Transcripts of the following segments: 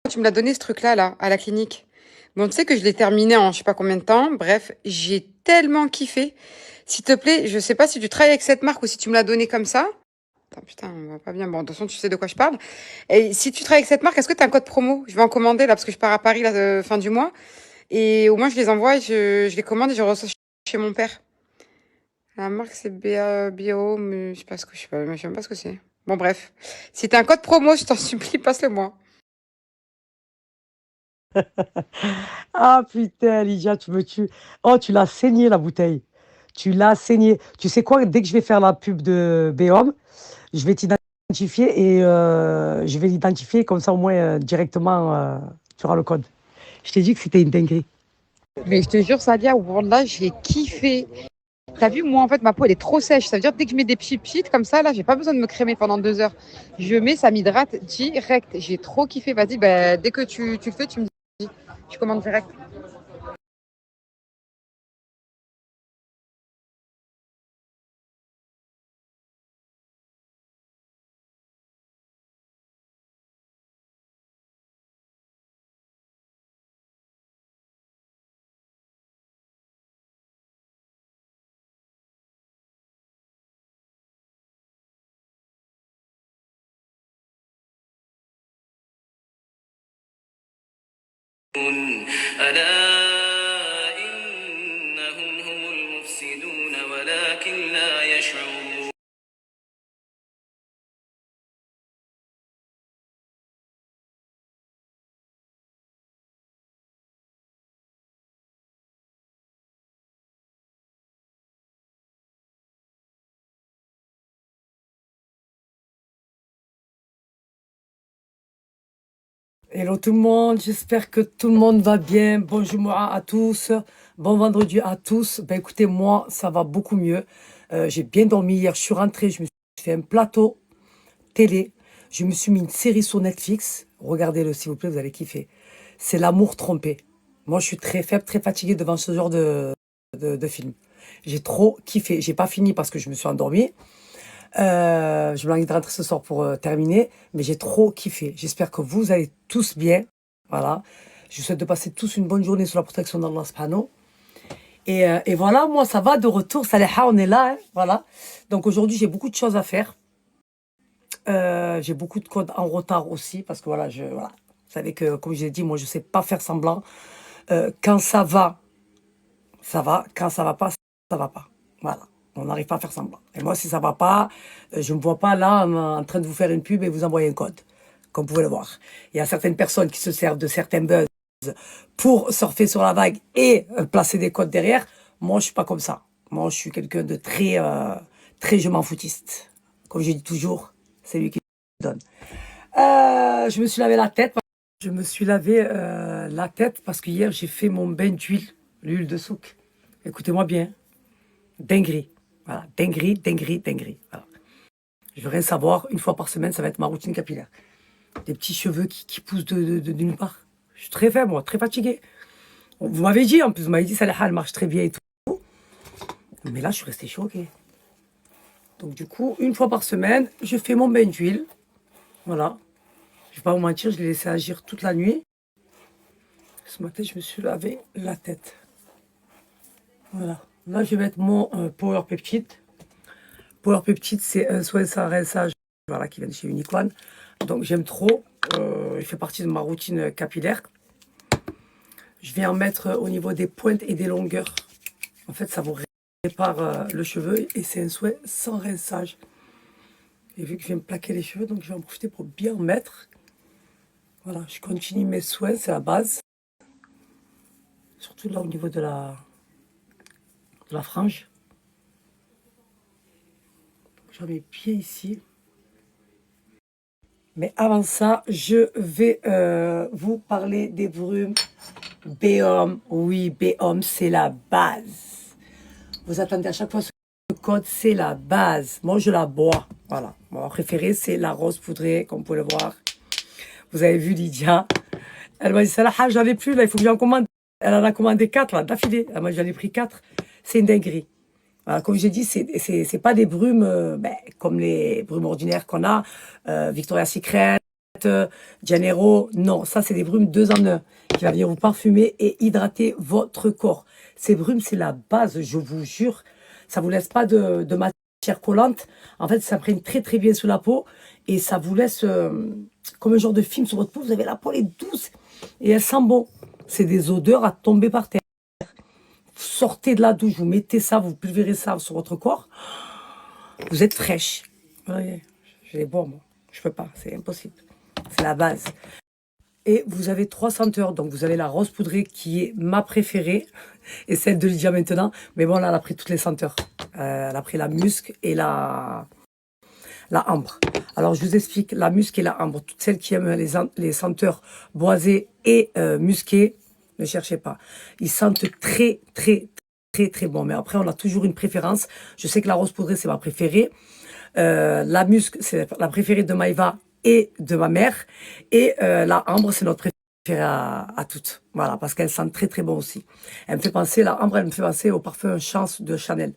Tu me l'as donné ce truc-là, là, à la clinique. Bon, tu sais que je l'ai terminé en je sais pas combien de temps. Bref, j'ai tellement kiffé. S'il te plaît, je sais pas si tu travailles avec cette marque ou si tu me l'as donné comme ça. Attends, putain, on va pas bien. Bon, de toute façon, tu sais de quoi je parle. Et si tu travailles avec cette marque, est-ce que tu as un code promo? Je vais en commander là parce que je pars à Paris la fin du mois. Et au moins, je les envoie, je les commande et je reçois chez mon père. La marque, c'est Bio, mais je sais pas ce que je sais pas, je sais même pas ce que c'est. Bon, bref. Si t'as un code promo, je t'en supplie, passe-le-moi. Ah putain, Lydia, tu me tues. Oh, tu l'as saigné la bouteille. Tu l'as saigné. Tu sais quoi, dès que je vais faire la pub de Béom, je vais t'identifier et je vais l'identifier comme ça au moins directement, tu auras le code. Je t'ai dit que c'était une dinguerie. Mais je te jure, Sadia, au bord de là, j'ai kiffé. T'as vu, moi, en fait, ma peau, elle est trop sèche. Ça veut dire que dès que je mets des pchit comme ça, là, j'ai pas besoin de me crémer pendant 2 heures. Je mets, ça m'hydrate direct. J'ai trop kiffé. Vas-y, bah, dès que tu le fais, tu me dis. Je commande direct. ألا إنهم هم المفسدون ولكن لا يشعرون. Hello tout le monde, j'espère que tout le monde va bien. Bonjour moi à tous, bon vendredi à tous. Ben écoutez, moi ça va beaucoup mieux. J'ai bien dormi hier, je suis rentrée, je me suis fait un plateau télé. Je me suis mis une série sur Netflix. Regardez-le s'il vous plaît, vous allez kiffer. C'est L'amour trompé. Moi je suis très faible, très fatiguée devant ce genre de film. J'ai trop kiffé. J'ai pas fini parce que je me suis endormie. Je me envie de rentrer ce soir pour terminer, mais j'ai trop kiffé. J'espère que vous allez tous bien. Voilà. Je vous souhaite de passer tous une bonne journée sous la protection d'Allah subhanahu. Et voilà, moi ça va de retour. Saleha, on est là. Hein, voilà. Donc aujourd'hui, j'ai beaucoup de choses à faire. J'ai beaucoup de codes en retard aussi parce que voilà. Vous savez que, comme je l'ai dit, moi je sais pas faire semblant. Quand ça va, ça va. Quand ça va pas, ça va pas. Voilà. On n'arrive pas à faire semblant. Et moi, si ça va pas, je ne me vois pas là en train de vous faire une pub et vous envoyer un code. Comme vous pouvez le voir. Il y a certaines personnes qui se servent de certains buzz pour surfer sur la vague et placer des codes derrière. Moi, je suis pas comme ça. Moi, je suis quelqu'un de très je m'en foutiste. Comme je dis toujours, c'est lui qui donne. Je me suis lavé la tête. Je me suis lavé la tête parce que hier, j'ai fait mon bain d'huile, l'huile de souk. Écoutez-moi bien. Dinguerie. Voilà. Dinguerie. Voilà. Je veux rien savoir. Une fois par semaine, ça va être ma routine capillaire. Des petits cheveux qui poussent de nulle part. Je suis très faible, moi, très fatigué. Vous m'avez dit, en plus, vous m'avez dit, ça elle marche très bien et tout. Mais là, je suis resté choqué. Donc, du coup, une fois par semaine, je fais mon bain d'huile. Voilà. Je vais pas vous mentir, je l'ai laissé agir toute la nuit. Ce matin, je me suis lavé la tête. Voilà. Là, je vais mettre mon Power Peptide. Power Peptide, c'est un soin sans rinçage, voilà, qui vient de chez Unicorn. Donc, j'aime trop. Il fait partie de ma routine capillaire. Je vais en mettre au niveau des pointes et des longueurs. En fait, ça vous répare le cheveu et c'est un soin sans rinçage. Et vu que je viens me plaquer les cheveux, donc je vais en profiter pour bien en mettre. Voilà, je continue mes soins, c'est la base. Surtout là au niveau de la frange. J'en mets bien ici. Mais avant ça, je vais vous parler des brumes Béom. Oui, Béom, c'est la base. Vous attendez à chaque fois ce code, c'est la base. Moi, je la bois. Voilà. Mon préféré, c'est la rose poudrée, comme vous pouvez le voir. Vous avez vu Lydia. Elle m'a dit, Salah, j'en ai plus, là, il faut que j'en commande. Elle en a commandé 4, là, d'affilée. Moi, j'en ai pris 4. C'est une dinguerie. Voilà, comme j'ai dit, c'est pas des brumes comme les brumes ordinaires qu'on a. Victoria's Secret, Gillette, Janeiro. Non, ça, c'est des brumes 2 en 1 qui va venir vous parfumer et hydrater votre corps. Ces brumes, c'est la base, je vous jure. Ça vous laisse pas de matière collante. En fait, ça prenne très, très bien sous la peau et ça vous laisse comme un genre de film sur votre peau. Vous avez la peau, elle est douce et elle sent bon. C'est des odeurs à tomber par terre. Sortez de la douche, vous mettez ça, vous pulvérisez ça sur votre corps. Vous êtes fraîche. Ouais, je les bois, moi. Je peux pas, c'est impossible. C'est la base. Et vous avez 3 senteurs. Donc, vous avez la rose poudrée qui est ma préférée. Et celle de Lydia maintenant. Mais bon, là, elle a pris toutes les senteurs. Elle a pris la musc et la ambre. Alors, je vous explique. La musc et la ambre. Toutes celles qui aiment les senteurs boisées et musquées, ne cherchez pas. Ils sentent très, très, très, très bon. Mais après, on a toujours une préférence. Je sais que la rose poudrée, c'est ma préférée. La musc, c'est la préférée de Maïva et de ma mère. Et la ambre, c'est notre préférée à toutes. Voilà, parce qu'elle sent très très bon aussi. Elle me fait penser, la ambre, elle me fait penser au parfum Chance de Chanel.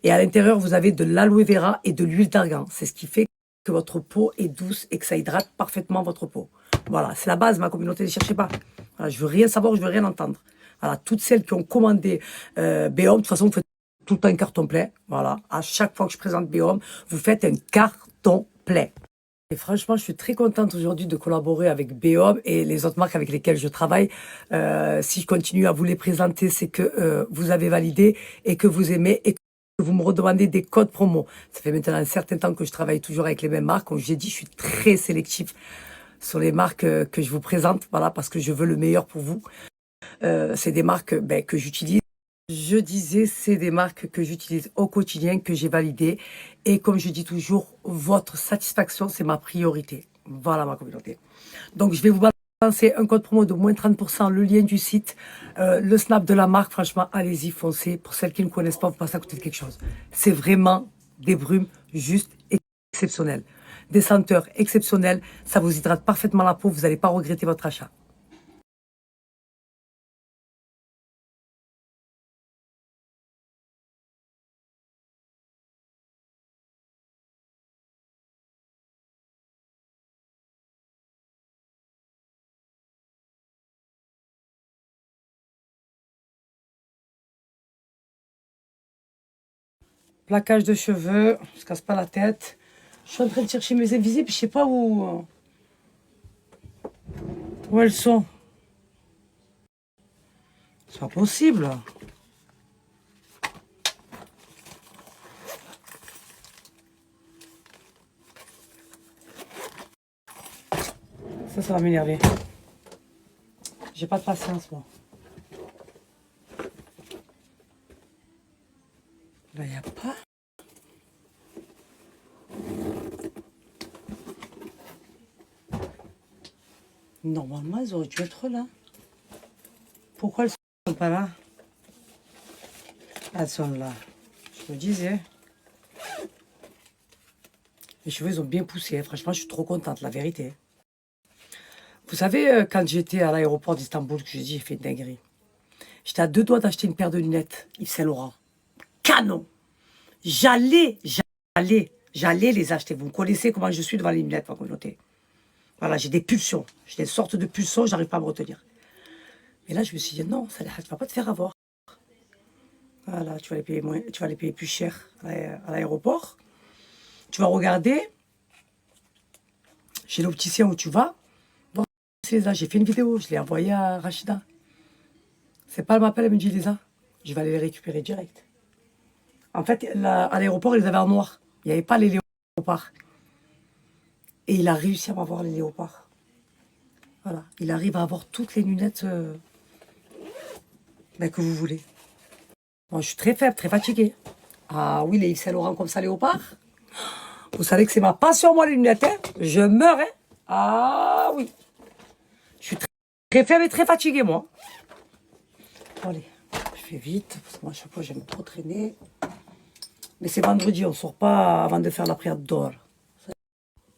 Et à l'intérieur, vous avez de l'aloe vera et de l'huile d'argan. C'est ce qui fait que votre peau est douce et que ça hydrate parfaitement votre peau. Voilà, c'est la base, ma communauté, ne cherchez pas. Voilà, je veux rien savoir, je veux rien entendre. Voilà, toutes celles qui ont commandé Béom, de toute façon, vous faites tout le temps un carton plein. Voilà, à chaque fois que je présente Béom, vous faites un carton plein. Et franchement, je suis très contente aujourd'hui de collaborer avec Béom et les autres marques avec lesquelles je travaille. Si je continue à vous les présenter, c'est que vous avez validé et que vous aimez et que vous me redemandez des codes promo. Ça fait maintenant un certain temps que je travaille toujours avec les mêmes marques. Comme j'ai dit, je suis très sélectif sur les marques que je vous présente, voilà, parce que je veux le meilleur pour vous. C'est des marques que j'utilise. Je disais, c'est des marques que j'utilise au quotidien, que j'ai validées. Et comme je dis toujours, votre satisfaction, c'est ma priorité. Voilà ma communauté. Donc, je vais vous balancer un code promo de moins 30%, le lien du site, le snap de la marque. Franchement, allez-y, foncez. Pour celles qui ne connaissent pas, vous passez à côté de quelque chose. C'est vraiment des brumes juste exceptionnelles. Des senteurs exceptionnelles. Ça vous hydrate parfaitement la peau. Vous n'allez pas regretter votre achat. Plaquage de cheveux, je ne casse pas la tête. Je suis en train de chercher mes invisibles, je sais pas où elles sont. C'est pas possible. Ça va m'énerver. J'ai pas de patience, moi. Là, il n'y a pas. Normalement, elles auraient dû être là. Pourquoi elles sont pas là? Elles sont là. Je me disais. Les cheveux, ils ont bien poussé. Franchement, je suis trop contente, la vérité. Vous savez, quand j'étais à l'aéroport d'Istanbul, que j'ai dit, j'ai fait une dinguerie. J'étais à 2 doigts d'acheter une paire de lunettes Yves Saint Laurent. Canon. J'allais les acheter. Vous me connaissez comment je suis devant les lunettes, ma communauté. Voilà, j'ai des pulsions. J'ai des sortes de pulsions, j'arrive pas à me retenir. Et là, je me suis dit, non, ça, tu vas pas te faire avoir. Voilà, tu vas les payer moins, tu vas les payer plus cher à l'aéroport. Tu vas regarder chez l'opticien où tu vas. Voir si les a. J'ai fait une vidéo, je l'ai envoyée à Rachida. C'est pas, elle m'appelle, elle me dit, Lisa, je vais aller les récupérer direct. En fait, à l'aéroport, ils les avaient en noir. Il n'y avait pas les léopards. Et il a réussi à m'avoir les léopards. Voilà. Il arrive à avoir toutes les lunettes que vous voulez. Bon, je suis très faible, très fatiguée. Ah oui, les Yves Saint Laurent comme ça, léopard. Vous savez que c'est ma passion, moi, les lunettes. Hein. Je meurs, hein. Ah oui. Je suis très faible et très fatiguée, moi. Bon, allez, je fais vite. Parce que moi, à chaque fois, j'aime trop traîner. Mais c'est vendredi, on ne sort pas avant de faire la prière d'or.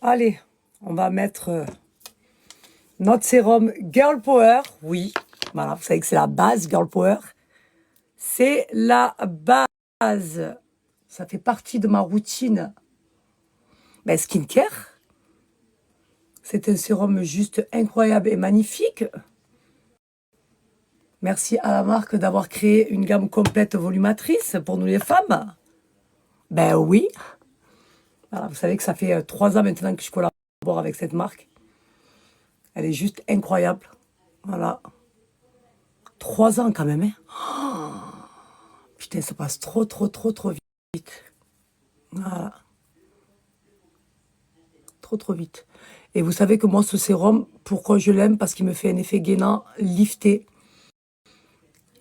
Allez, on va mettre notre sérum Girl Power. Oui, voilà, vous savez que c'est la base Girl Power. C'est la base. Ça fait partie de ma routine skincare. C'est un sérum juste incroyable et magnifique. Merci à la marque d'avoir créé une gamme complète volumatrice pour nous les femmes. Ben oui. Voilà, vous savez que ça fait 3 ans maintenant que je collabore avec cette marque. Elle est juste incroyable. Voilà. 3 ans quand même, hein. Putain, ça passe trop vite. Voilà. Trop vite. Et vous savez que moi, ce sérum, pourquoi je l'aime? Parce qu'il me fait un effet gainant, lifté.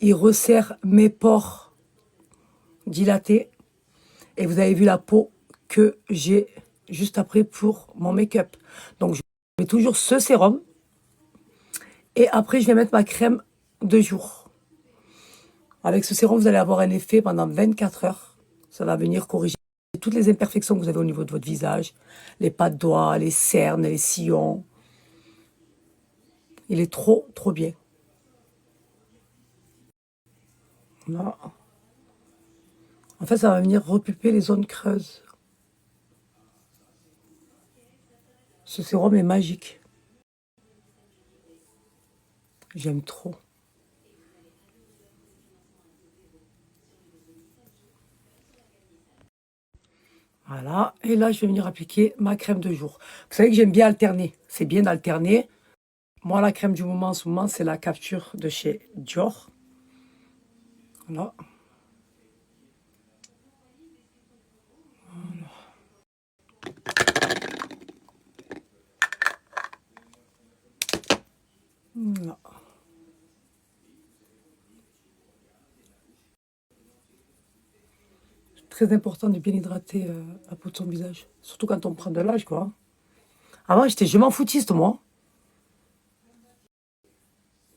Il resserre mes pores dilatés. Et vous avez vu la peau que j'ai juste après pour mon make-up. Donc, je mets toujours ce sérum. Et après, je vais mettre ma crème de jour. Avec ce sérum, vous allez avoir un effet pendant 24 heures. Ça va venir corriger toutes les imperfections que vous avez au niveau de votre visage. Les pas de doigts, les cernes, les sillons. Il est trop bien. Là. En fait, ça va venir repulper les zones creuses. Ce sérum est magique. J'aime trop. Voilà. Et là, je vais venir appliquer ma crème de jour. Vous savez que j'aime bien alterner. C'est bien d'alterner. Moi, la crème du moment en ce moment, c'est la Capture de chez Dior. Voilà. Voilà. Très important de bien hydrater la peau de son visage. Surtout quand on prend de l'âge, quoi. Avant, j'étais je m'en foutiste, moi.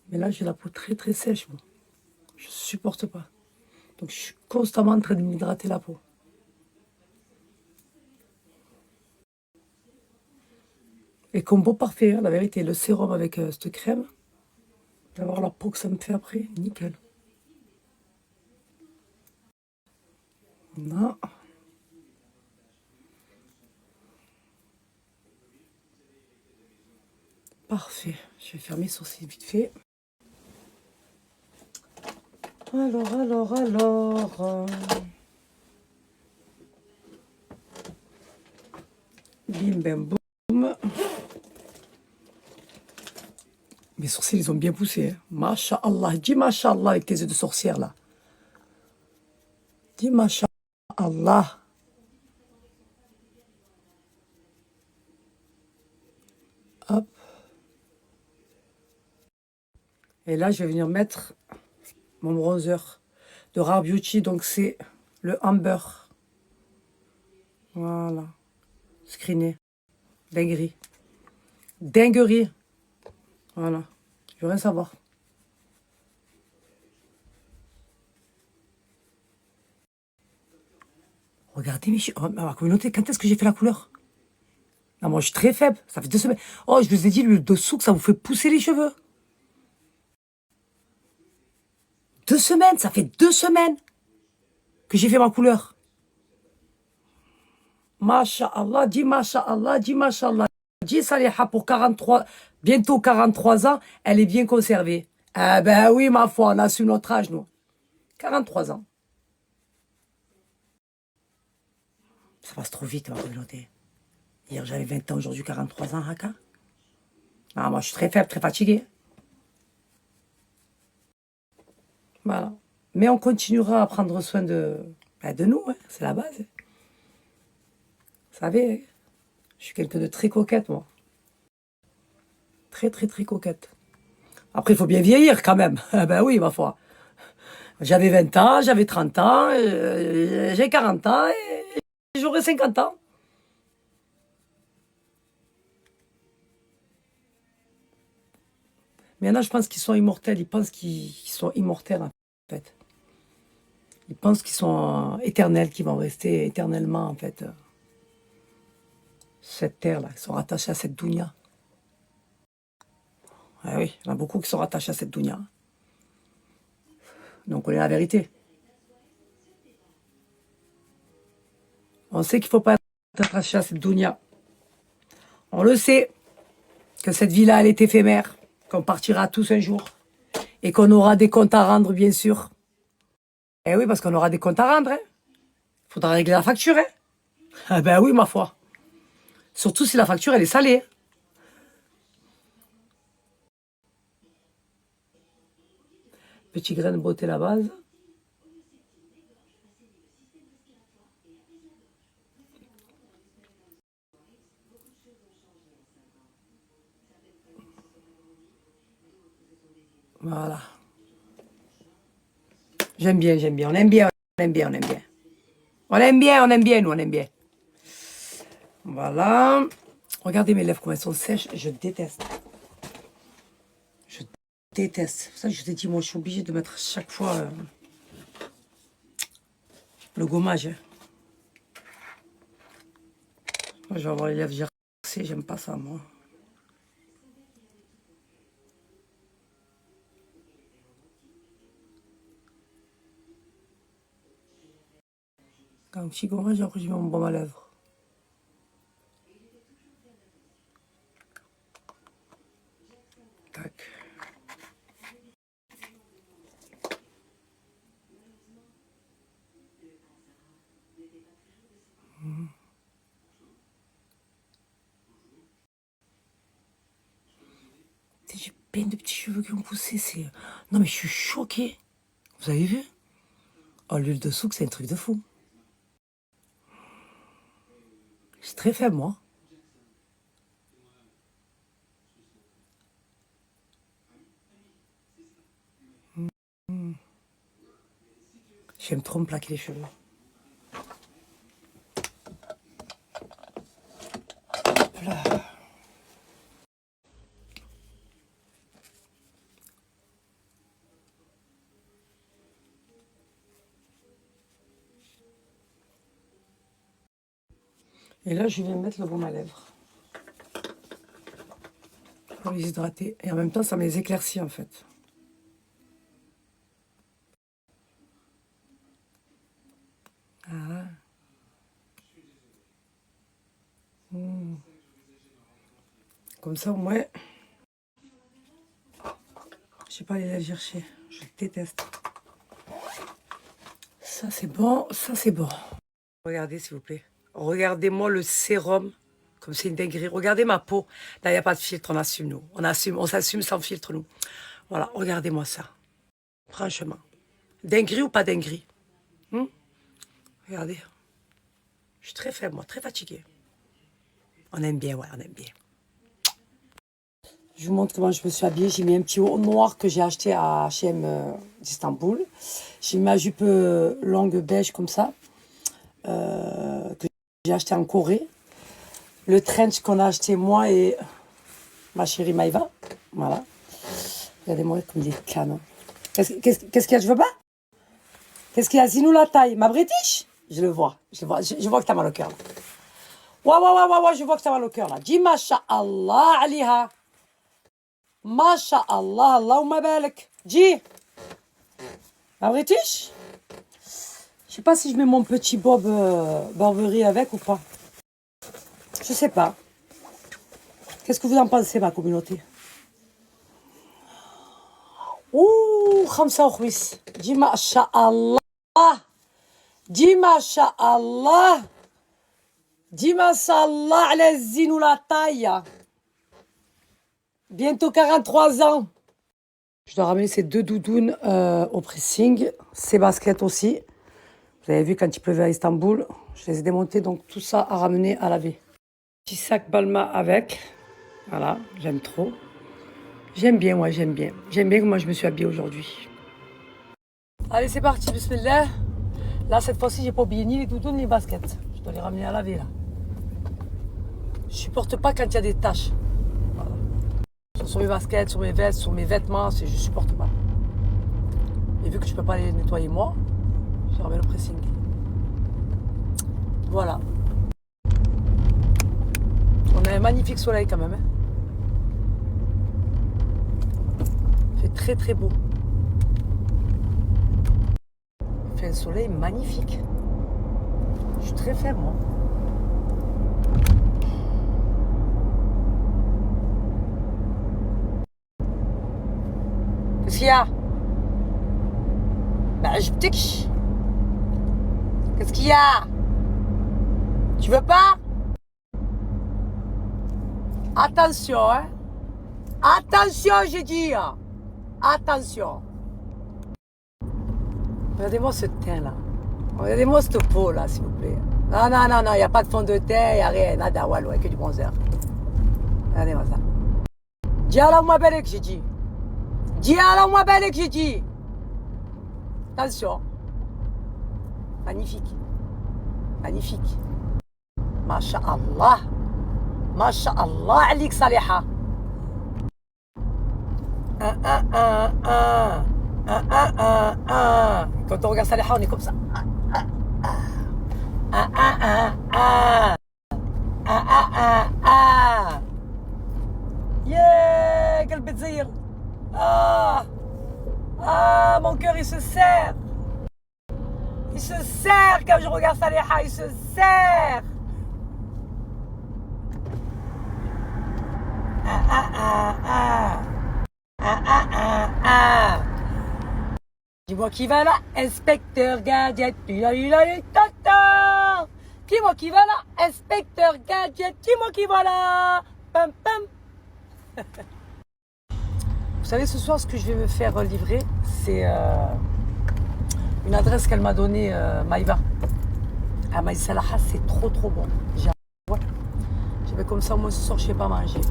Mais là, j'ai la peau très sèche, moi. Je supporte pas. Donc, je suis constamment en train de m'hydrater la peau. Et combo parfait, hein, la vérité. Le sérum avec cette crème. D'avoir la peau que ça me fait après. Nickel. Non. Parfait. Je vais faire mes sourcils vite fait. Alors. Bim, bam, boum. Mes sourcils, ils ont bien poussé. Hein. Masha'Allah. Dis Masha'Allah avec tes yeux de sorcière, là. Dis Masha'Allah. Hop. Et là, je vais venir mettre mon bronzer de Rare Beauty. Donc, c'est le Amber. Voilà. Screené. Dinguerie. Dinguerie. Voilà. Je veux rien savoir. Regardez ma communauté. Quand est-ce que j'ai fait la couleur? Non, moi, je suis très faible. Ça fait 2 semaines. Oh, je vous ai dit, l'huile de souk, ça vous fait pousser les cheveux. 2 semaines. Ça fait 2 semaines que j'ai fait ma couleur. Masha'Allah, dis Masha'Allah, dis Masha'Allah. Dis Saliha pour 43, bientôt 43 ans, elle est bien conservée. Ah ben oui, ma foi, on a su notre âge, nous. 43 ans. Ça passe trop vite, ma communauté. Hier, j'avais 20 ans, aujourd'hui 43 ans, Haka. Ah, moi, je suis très faible, très fatiguée. Voilà. Mais on continuera à prendre soin de nous, hein. C'est la base. Vous savez, je suis quelqu'un de très coquette, moi. Très coquette. Après, il faut bien vieillir, quand même. Ah ben oui, ma foi. J'avais 20 ans, j'avais 30 ans, j'ai 40 ans et j'aurai 50 ans. Mais il y en a, je pense qu'ils sont immortels. Ils pensent qu'ils sont immortels, en fait. Ils pensent qu'ils sont éternels, qu'ils vont rester éternellement, en fait. Cette terre-là, ils sont rattachés à cette dounia. Ah oui, il y en a beaucoup qui sont rattachés à cette dounia. Donc, on est la vérité. On sait qu'il ne faut pas être attaché à cette dounia. On le sait. que cette vie-là, elle est éphémère, qu'on partira tous un jour et qu'on aura des comptes à rendre, bien sûr. Eh oui, parce qu'on aura des comptes à rendre. Hein. Faudra régler la facture. Hein. Ah ben oui, ma foi. Surtout si la facture, elle est salée. Petit grain de beauté la base. Voilà. J'aime bien, j'aime bien. On aime bien, on aime bien, on aime bien. On aime bien, on aime bien, nous, on aime bien. Voilà. Regardez mes lèvres, comment elles sont sèches. Je déteste. Je déteste. C'est pour ça que je t'ai dit, moi, je suis obligée de mettre chaque fois le gommage. Hein. Moi, je vais avoir les lèvres gercées. J'aime pas ça, moi. Quand un petit gommage, après, je mets mon baume à lèvres. Tac. J'ai plein de petits cheveux qui ont poussé. Non, mais je suis choquée. Vous avez vu? Oh, l'huile de souk, c'est un truc de fou. Je suis très faible, moi. J'aime trop me plaquer les cheveux. Voilà. Et là, je vais mettre le baume à lèvres. Pour les hydrater. Et en même temps, ça me les éclaircit, en fait. Ah. Comme ça, au moins, je sais pas aller la chercher. Je déteste. Ça, c'est bon. Ça, c'est bon. Regardez, s'il vous plaît. Regardez-moi le sérum. Comme c'est une dinguerie. Regardez ma peau. Là, il n'y a pas de filtre. On assume, nous. On assume. On s'assume sans filtre, nous. Voilà. Regardez-moi ça. Franchement. Dinguerie ou pas dinguerie? Regardez. Je suis très faible, moi. Très fatiguée. On aime bien, ouais. On aime bien. Je vous montre comment je me suis habillée. J'ai mis un petit haut noir que j'ai acheté à H&M d'Istanbul. J'ai mis ma jupe longue beige comme ça. Que j'ai acheté en Corée. Le trench qu'on a acheté moi et ma chérie Maïva. Voilà. Regardez-moi comme il est canon. Qu'est-ce qu'il y a, je veux pas? Qu'est-ce qu'il y a, Zinou la taille? Ma british? Je le vois. Je vois que t'as mal au cœur. Là. Ouais, je vois que t'as mal au cœur là. Dis Masha'Allah aliha. Masha'Allah, Allahumma barak. Dis. Ma british? Je sais pas si je mets mon petit bob Burberry avec ou pas. Je sais pas. Qu'est-ce que vous en pensez, ma communauté? Ouh, khamsa khwis. Dis masha'Allah. Dis masha'Allah. Dis masha'Allah ala zinou la taille. Bientôt 43 ans. Je dois ramener ces 2 doudounes au pressing. Ces baskets aussi. Vous avez vu quand il pleuvait à Istanbul. Je les ai démontées, donc tout ça à ramener à laver. Petit sac Balma avec. Voilà, j'aime trop. J'aime bien, moi, j'aime bien. J'aime bien comment je me suis habillée aujourd'hui. Allez, c'est parti, bismillah. Là, cette fois-ci, j'ai pas oublié ni les doudounes ni les baskets. Je dois les ramener à laver, là. Je supporte pas quand il y a des taches. Voilà. Sur mes baskets, sur mes vestes, sur mes vêtements, je supporte pas. Et vu que je peux pas les nettoyer moi, je remets le pressing. Voilà. On a un magnifique soleil quand même. Hein. Il fait très très beau. Il fait un soleil magnifique. Je suis très faible, moi. Qu'est-ce qu'il y a? Bah, je t'explique. Qu'est-ce qu'il y a? Tu veux pas? Attention, hein? Attention, j'ai dit. Attention. Regardez-moi ce teint là. Regardez-moi cette peau là, s'il vous plaît. Non, non, non, non, il n'y a pas de fond de teint, il n'y a rien. Nada, walou, que du bronzer. Regardez-moi ça. Dis à la moi belle que j'ai dit. Dis à la moi belle que j'ai dit. Attention. Magnifique. Magnifique. Masha'Allah. Masha'Allah, alik saliha. Quand on regarde Saliha, on est comme ça. Yeah, quel bêtise. Mon cœur il se serre. Il se serre quand je regarde Saliha, il se serre. Dis-moi qui va là, inspecteur Gadget, dis-moi qui va là, inspecteur Gadget, dis-moi qui va là, pam pam. Vous savez, ce soir, ce que je vais me faire livrer, c'est une adresse qu'elle m'a donnée, Maïva. À Maï Salaha, c'est trop bon. Je vais comme ça, moi, ce soir, je ne sais pas manger.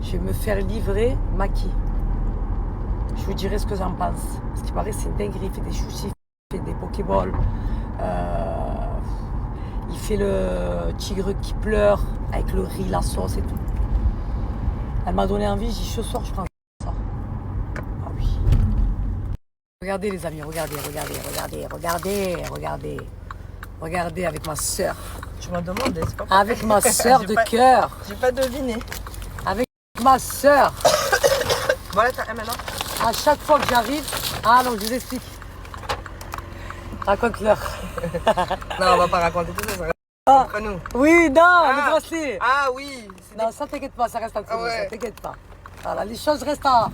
Je vais me faire livrer Maki. Je vous dirai ce que j'en pense. Ce qui paraît, c'est une dinguerie. Il fait des sushis, il fait des pokéballs. Il fait le tigre qui pleure avec le riz, la sauce et tout. Elle m'a donné envie. J'ai dit ce soir, je prends ça. Ah oui. Regardez les amis, regardez. Regardez avec ma soeur. Je me demande, c'est pas Avec ma soeur de cœur. J'ai pas deviné. Avec ma soeur. Voilà, t'as maintenant. À chaque fois que j'arrive... Ah non, je vous explique. Raconte-leur. Non, on va pas raconter tout ça, ça reste entre nous. Oui, non, le bracelet. Ah oui. Non, ça t'inquiète pas, ça reste entre nous, ouais. ça t'inquiète pas. Voilà, les choses restent en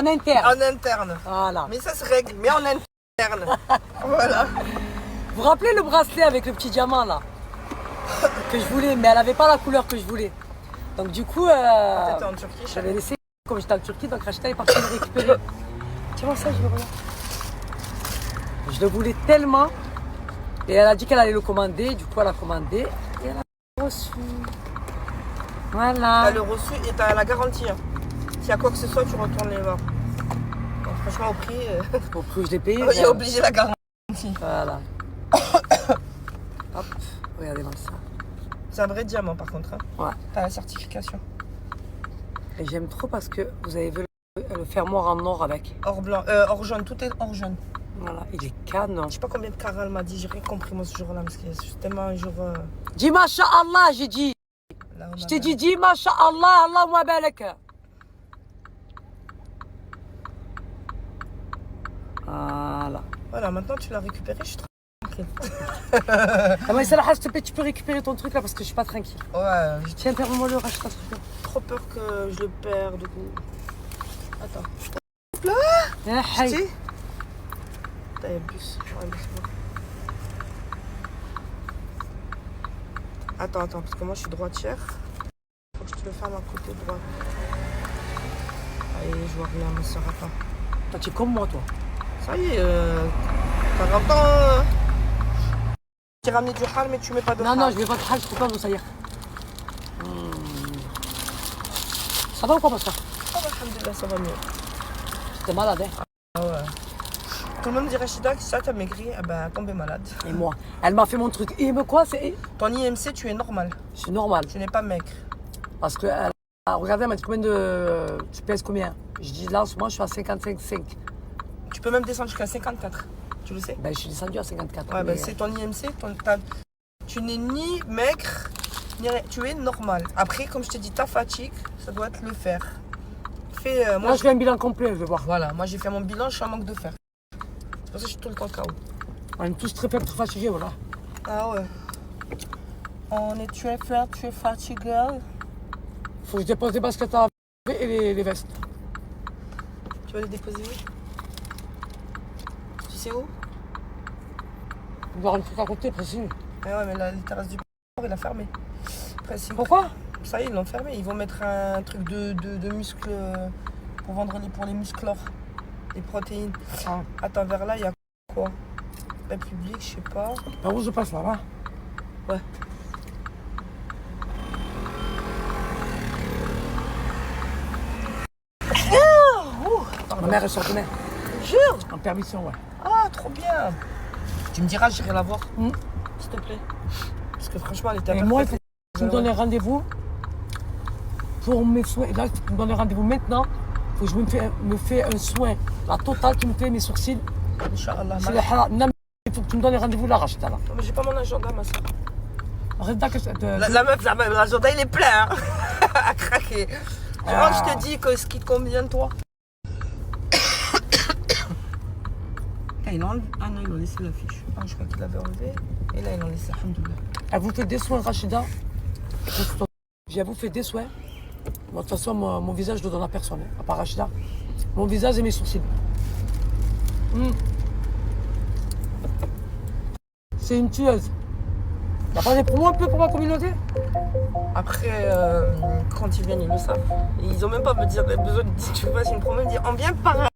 interne. En interne. Voilà. Mais ça se règle, mais en interne. Voilà. Vous vous rappelez le bracelet avec le petit diamant là? Que je voulais, mais elle avait pas la couleur que je voulais. Donc du coup, T'étais en Turquie, j'avais laissé, comme j'étais en Turquie, donc Rachida est partie me récupérer. Tiens-moi ça, je le regarde. Je le voulais tellement. Et elle a dit qu'elle allait le commander. Du coup, elle a commandé. Et elle a reçu. Voilà. T'as le reçu et t'as la garantie. Hein. S'il y a quoi que ce soit, tu retournes les voir. Donc, franchement, au prix, Au prix où je l'ai payé. il est obligé la garantie. Voilà. Hop, regardez-moi ça. C'est un vrai diamant, par contre. Hein. Ouais. T'as la certification. Et j'aime trop parce que vous avez vu le fermoir en or avec. Or blanc, or jaune, tout est or jaune. Voilà, il est canon. Je sais pas combien de carats elle m'a dit, j'ai rien compris moi ce jour-là, parce que c'est tellement un jour. Dis Masha'Allah, j'ai dit. Là, Je t'ai dit, dis Masha'Allah, Allah wa barak. Voilà. Voilà, maintenant tu l'as récupéré, je suis tranquille. Ah, mais c'est là, s'il te plaît, tu peux récupérer ton truc là parce que je suis pas tranquille. Ouais, j'ai Tiens, permets-moi le racheter, s'il te plaît. trop peur que je le perds du coup. Attends. Ah, Tu sais T'as un bus. Ouais, laisse-moi. Attends, parce que moi je suis droitière. Faut que je te le ferme à côté droit. Allez, je vois rien, ma soeur, attends. Toi, tu es comme moi, toi. Ça y est, 40 ans. Tu ramené du hal, mais tu mets pas de Non, hal. non, je vais pas te hache, je peux pas vous salir. Ça va ou quoi, ma soeur? Ah, bah, alhamdoulilah, ça va mieux. T'es malade, hein? Ah ouais. Tout le monde dit Rachida, ça t'as maigri, eh ben tombé malade. Et moi, elle m'a fait mon truc. Et me quoi, c'est. Ton IMC, tu es normal. C'est normal. Tu n'es pas maigre. Parce que, regardez, elle m'a dit combien de. Tu pèses combien? Je dis là, en ce moment, je suis à 55,5. Tu peux même descendre jusqu'à 54. Tu le sais? Ben, je suis descendu à 54. Ouais, mais, ben c'est ton IMC. Tu n'es ni maigre, ni rien. Tu es normal. Après, comme je te dis, ta fatigue, ça doit te le faire. Fais, moi, Là, je fais un bilan complet, je vais voir. Voilà, moi j'ai fait mon bilan, je suis en manque de fer. C'est pour ça que je suis tout le temps KO. On est tous très faibles, très fatigués, voilà. Ah ouais. On est très faible, très fatigué. Faut que je dépose des baskets à et les vestes. vas les déposer où? Tu sais où? Il doit avoir un truc à côté, précis. Ah ouais, mais la terrasse du port, il a fermé. Pressing. Pourquoi? Ça y est, ils l'ont fermé. Ils vont mettre un truc de muscles pour vendre pour les musclores, les protéines. Ah. Attends, vers là, il y a quoi? République, je sais pas. Par où je passe là-bas? Ouais. Ma mère, elle s'ordonnait. Jure? En permission, ouais. Ah, trop bien. Tu me diras, j'irai la voir, Mm. s'il te plaît. Parce que franchement, elle était à Et peu moi, il près- faut que tu me donnes un rendez-vous pour mes soins. Et là, tu me donnes un rendez-vous maintenant. Il faut que je me fais un soin. La totale qui me fait mes sourcils. Inch'Allah. C'est le halal. Non, mais il faut que tu me donnes un rendez-vous là, Rachida. Là. Non, mais j'ai pas mon agenda, ma soeur. Arrête de... La meuf, l'agenda, il est plein. Hein. À craquer. Tu vois, je te dis que ce qui te convient de toi. Ils l'ont enlevé. Ah non, ils l'ont laissé l'affiche. Ah, je crois qu'ils l'avaient enlevé. Et là, ils l'ont laissé. Alhamdoulilah. Elle vous fait des soins, Rachida. J'ai vous fait des soins. Moi, de toute façon, mon visage, je le donne à personne, hein, à part Rachida. Mon visage et mes sourcils. Mm. C'est une tueuse. T'as pas des promos un peu pour ma communauté? Après, quand ils viennent, ils le savent. Et ils ont même pas besoin de dire tu fasses une promo, ils disent on vient par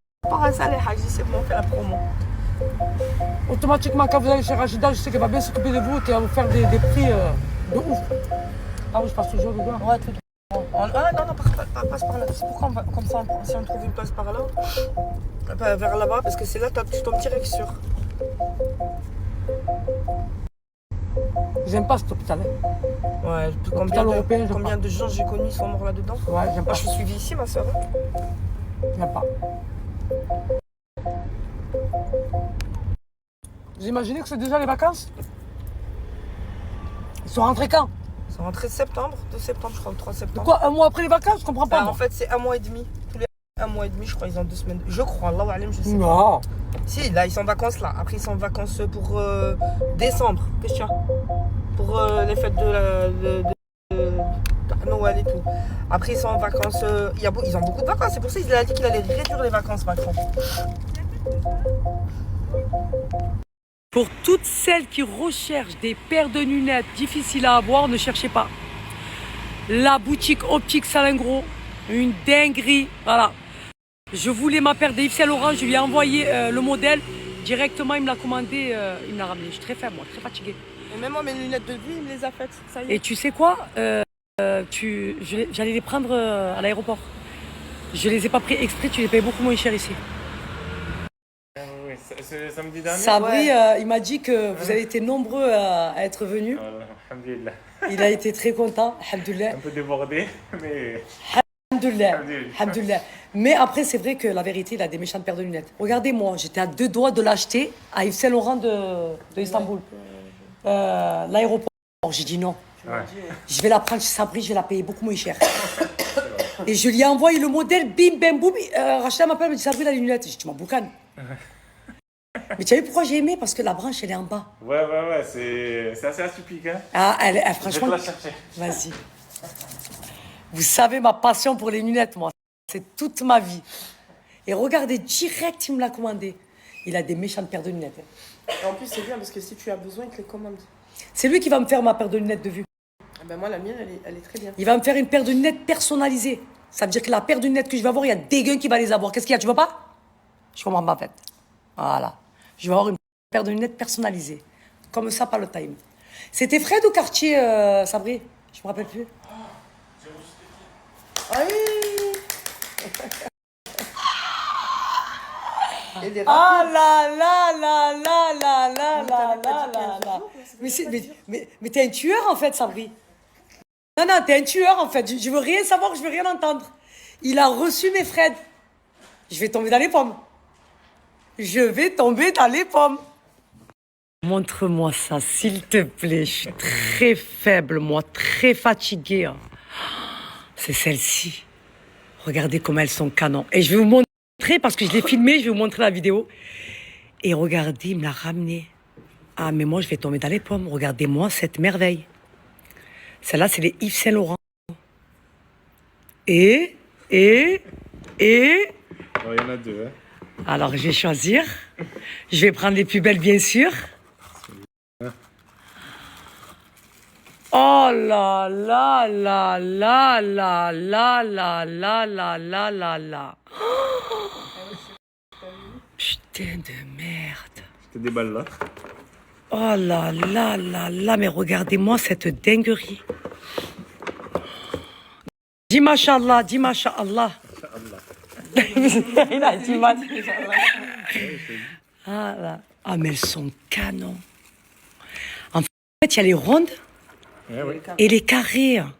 un salaire. Je dis c'est bon, on fait la promo. Automatiquement, quand vous allez chez Rachida, je sais qu'elle va bien s'occuper de vous et elle va vous faire des prix de ouf. Ah oui, je passe toujours dedans. Ouais, tout. Ah non, passe par là. C'est pourquoi comme ça, si on trouve une place par là, vers là-bas, parce que c'est là que tu tombes direct sur. J'aime pas cet hôpital. Hein. Ouais, européen, j'aime combien pas. de gens j'ai connus sont morts là-dedans? Ouais, j'aime Moi, pas. je suis suivie ici, ma soeur. J'aime pas. Vous imaginez que c'est déjà les vacances? Ils sont rentrés quand? Ils sont rentrés septembre, 2 septembre, je crois, le 3 septembre. Quoi, un mois après les vacances? Je comprends pas. Bah, moi. en fait, c'est 1 mois et demi. Tous les 1 mois et demi, je crois, ils ont 2 semaines. Je crois, Allahu Alim, je sais pas. Non. Si, là, ils sont en vacances là. Après, ils sont en vacances pour décembre. Qu'est-ce qu'il y a? Pour les fêtes de Noël et tout. Après, ils sont en vacances. Ils ont beaucoup de vacances. C'est pour ça qu'il a dit qu'il allait réduire les vacances, Macron. Pour toutes celles qui recherchent des paires de lunettes difficiles à avoir, ne cherchez pas. La boutique optique Salingro, une dinguerie. Voilà. Je voulais ma paire de Yves Saint Laurent, je lui ai envoyé le modèle. Directement, il me l'a commandé, il me l'a ramené. Je suis très faible, moi, très fatiguée. Et même moi, mes lunettes de vue, il me les a faites. Ça y est. Et tu sais quoi j'allais les prendre à l'aéroport. Je les ai pas pris exprès, tu les payes beaucoup moins cher ici. Oui, c'est samedi dernier. Sabri, il m'a dit que vous avez été nombreux à être venus. Alhamdulillah. Il a été très content, alhamdoulilah. Un peu débordé, mais. Alhamdoulilah. Alhamdoulilah. Mais après, c'est vrai que la vérité, il a des méchantes paires de lunettes. Regardez-moi, j'étais à 2 doigts de l'acheter à Yves Saint Laurent de Istanbul. L'aéroport, j'ai dit non. Ouais. Je vais la prendre chez Sabri, je vais la payer beaucoup moins cher. Et je lui ai envoyé le modèle, bim, bam, boum. Rachida m'appelle, me dit Sabri, la lunette. J'ai dit, tu m'en boucanes. Mais tu as vu pourquoi j'ai aimé? Parce que la branche, elle est en bas. Ouais, c'est assez atypique, hein. Ah, Je vais franchement. te la chercher. Vas-y. Vous savez ma passion pour les lunettes, moi. C'est toute ma vie. Et regardez, direct, il me l'a commandé. Il a des méchantes paires de lunettes. Hein. Et en plus, c'est bien parce que si tu as besoin, il te les commande. C'est lui qui va me faire ma paire de lunettes de vue. Ben moi, la mienne, elle est très bien. Il va me faire une paire de lunettes personnalisée. Ça veut dire que la paire de lunettes que je vais avoir, il y a des gars qui vont les avoir. Qu'est-ce qu'il y a? Tu veux pas? Je comprends pas, en fait. Voilà. Je vais avoir une paire de lunettes personnalisées. Comme ça, pas le time. C'était Fred ou Cartier, Sabri? Je me rappelle plus. Ah oui. Et des Ah là là là là là là là là là là. Mais t'es un tueur en fait, Sabri. Non, non, t'es un tueur en fait. Je veux rien savoir, je veux rien entendre. Il a reçu mes Fred. Je vais tomber dans les pommes. Je vais tomber dans les pommes. Montre-moi ça, s'il te plaît. Je suis très faible, moi, très fatiguée. Hein. C'est celle-ci. Regardez comme elles sont canon. Et je vais vous montrer, parce que je l'ai filmé, je vais vous montrer la vidéo. Et regardez, il me l'a ramené. Ah, mais moi, je vais tomber dans les pommes. Regardez-moi cette merveille. Celle-là, c'est les Yves Saint Laurent. Et... Ouais, Oh, il y en a deux, hein. Alors, je vais choisir. Je vais prendre les plus belles, bien sûr. Oh là là là là là là là là là là là là. Putain de merde. Je te déballe là. Oh là là là là, mais regardez-moi cette dinguerie. Dis machallah, dis machallah. Il a dit machallah. Ah là. Ah, mais elles sont canons. En fait, il y a les rondes Ouais, oui. et les carrés. Avec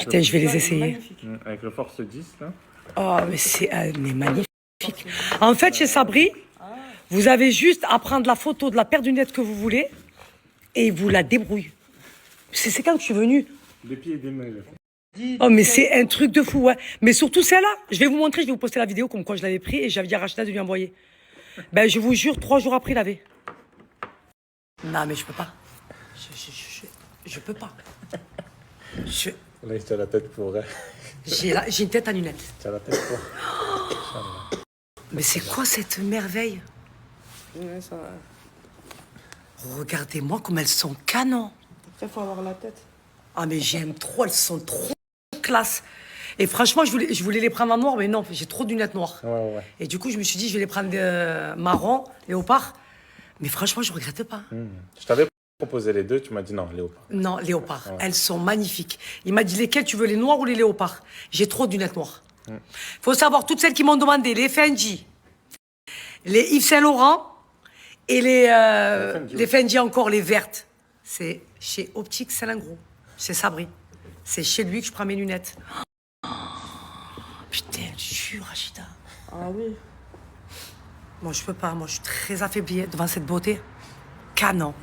Putain, je vais les essayer. Avec le Force 10, là. Oh, mais c'est mais magnifique. En fait, chez Sabri, vous avez juste à prendre la photo de la paire de lunettes que vous voulez et vous la débrouille. C'est quand je suis venue. Des pieds et des mains, là. Oh, mais c'est un truc de fou, ouais. Mais surtout celle-là, je vais vous montrer, je vais vous poster la vidéo comme quoi je l'avais pris et j'avais dit à Rachida de lui envoyer. Ben, je vous jure, 3 jours après, il l'avait. Non, mais je peux pas. Je peux pas. Là, tu as la tête pour... J'ai une tête à lunettes. Tu as la tête pour... Mais c'est quoi cette merveille? Ouais, ça... Regardez-moi comme elles sont canons. Après, faut avoir la tête. Ah, mais j'aime trop, elles sont trop classe. Et franchement, je voulais les prendre en noir, mais non, j'ai trop de lunettes noires. Ouais. Et du coup, je me suis dit, je vais les prendre marron, léopard. Mais franchement, je regrette pas. Je t'avais proposé les deux, tu m'as dit non, léopard. Non, léopard. Elles sont magnifiques. Il m'a dit lesquelles tu veux, les noirs ou les léopards. J'ai trop de lunettes noires. Faut savoir, toutes celles qui m'ont demandé, les Fendi, les Yves Saint Laurent et les Fendi encore, les vertes. C'est chez Optique Salingro. C'est Sabri. C'est chez lui que je prends mes lunettes. Oh, putain, je jure, Rachida. Ah oui. Moi, je peux pas. Moi, je suis très affaiblie devant cette beauté. Canon.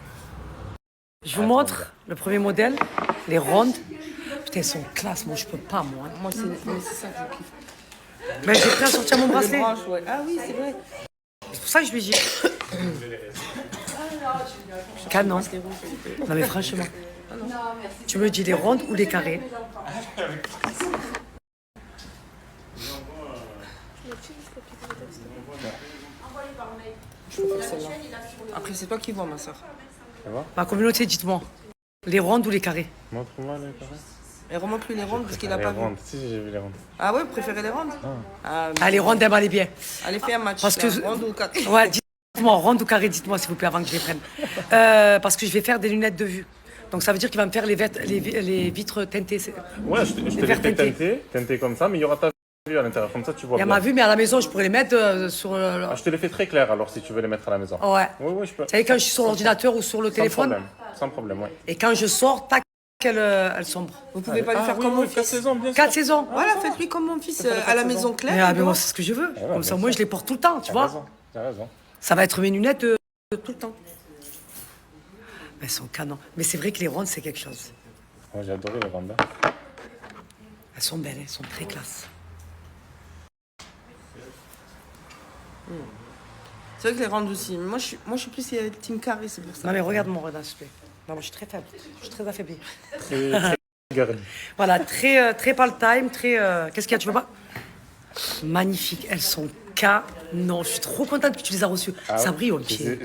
Je vous montre le premier modèle, les rondes. Putain, elles sont classe. Moi, je peux pas, moi. Moi, c'est ça que je kiffe. Mais j'ai pris à sortir mon Les bracelet. branches, ouais. Ah oui, c'est vrai. C'est pour ça que je lui dis. Canon. Non, mais franchement. Tu me dis les rondes ou les carrés? Après, c'est toi qui vois, ma soeur. Ça va? Ma communauté, dites-moi. Les rondes ou les carrés? Montre-moi les carrés. Et remonte-lui les rondes parce qu'il a Les pas vu. rondes. Si, j'ai vu les rondes. Ah ouais, vous préférez les rondes? Ah, Ah, les rondes, elles m'allaient bien. allez, fais un match. Parce que là. Ronde ou quatre. Ouais, dites-moi, ronde ou carré, dites-moi s'il vous plaît avant que je les prenne. Parce que je vais faire des lunettes de vue. Donc ça veut dire qu'il va me faire les vitres teintées. Ouais, je te les verres fais teintés. teinter comme ça, mais il y aura ta vue à l'intérieur. Comme ça, tu vois Il y a bien. ma vue, mais à la maison, je pourrais les mettre sur le... Ah, je te les fais très clairs alors si tu veux les mettre à la maison. Ouais. Oui, je peux. Vous savez, quand je suis sur l'ordinateur ou sur le téléphone, Sans problème, oui. et quand je sors, tac, elles sombrent. Vous pouvez pas lui faire comme mon fils. 4 saisons, bien sûr. 4 saisons. Voilà, faites-lui comme mon fils à la maison claire. Mais, ah, tu mais vois. moi, c'est ce que je veux. ouais, Comme ça, bien moi, sûr. je les porte tout le temps, tu vois. T'as raison. Ça va être mes lunettes tout le temps. Elles sont canons. Mais c'est vrai que les rondes, c'est quelque chose. Moi, j'ai adoré les rondes. Elles sont belles, elles sont très classe. C'est vrai que les rondes aussi. Moi, je suis plus team carré, c'est pour ça. Non, mais regarde mon regard, s'il te plaît. Non, moi, je suis très faible. Je suis très affaiblie. Très garni. Voilà, très pas le time, très... Qu'est-ce qu'il y a, tu veux pas? Magnifiques, elles sont canons. Je suis trop contente que tu les as reçues. Ça brille au pied.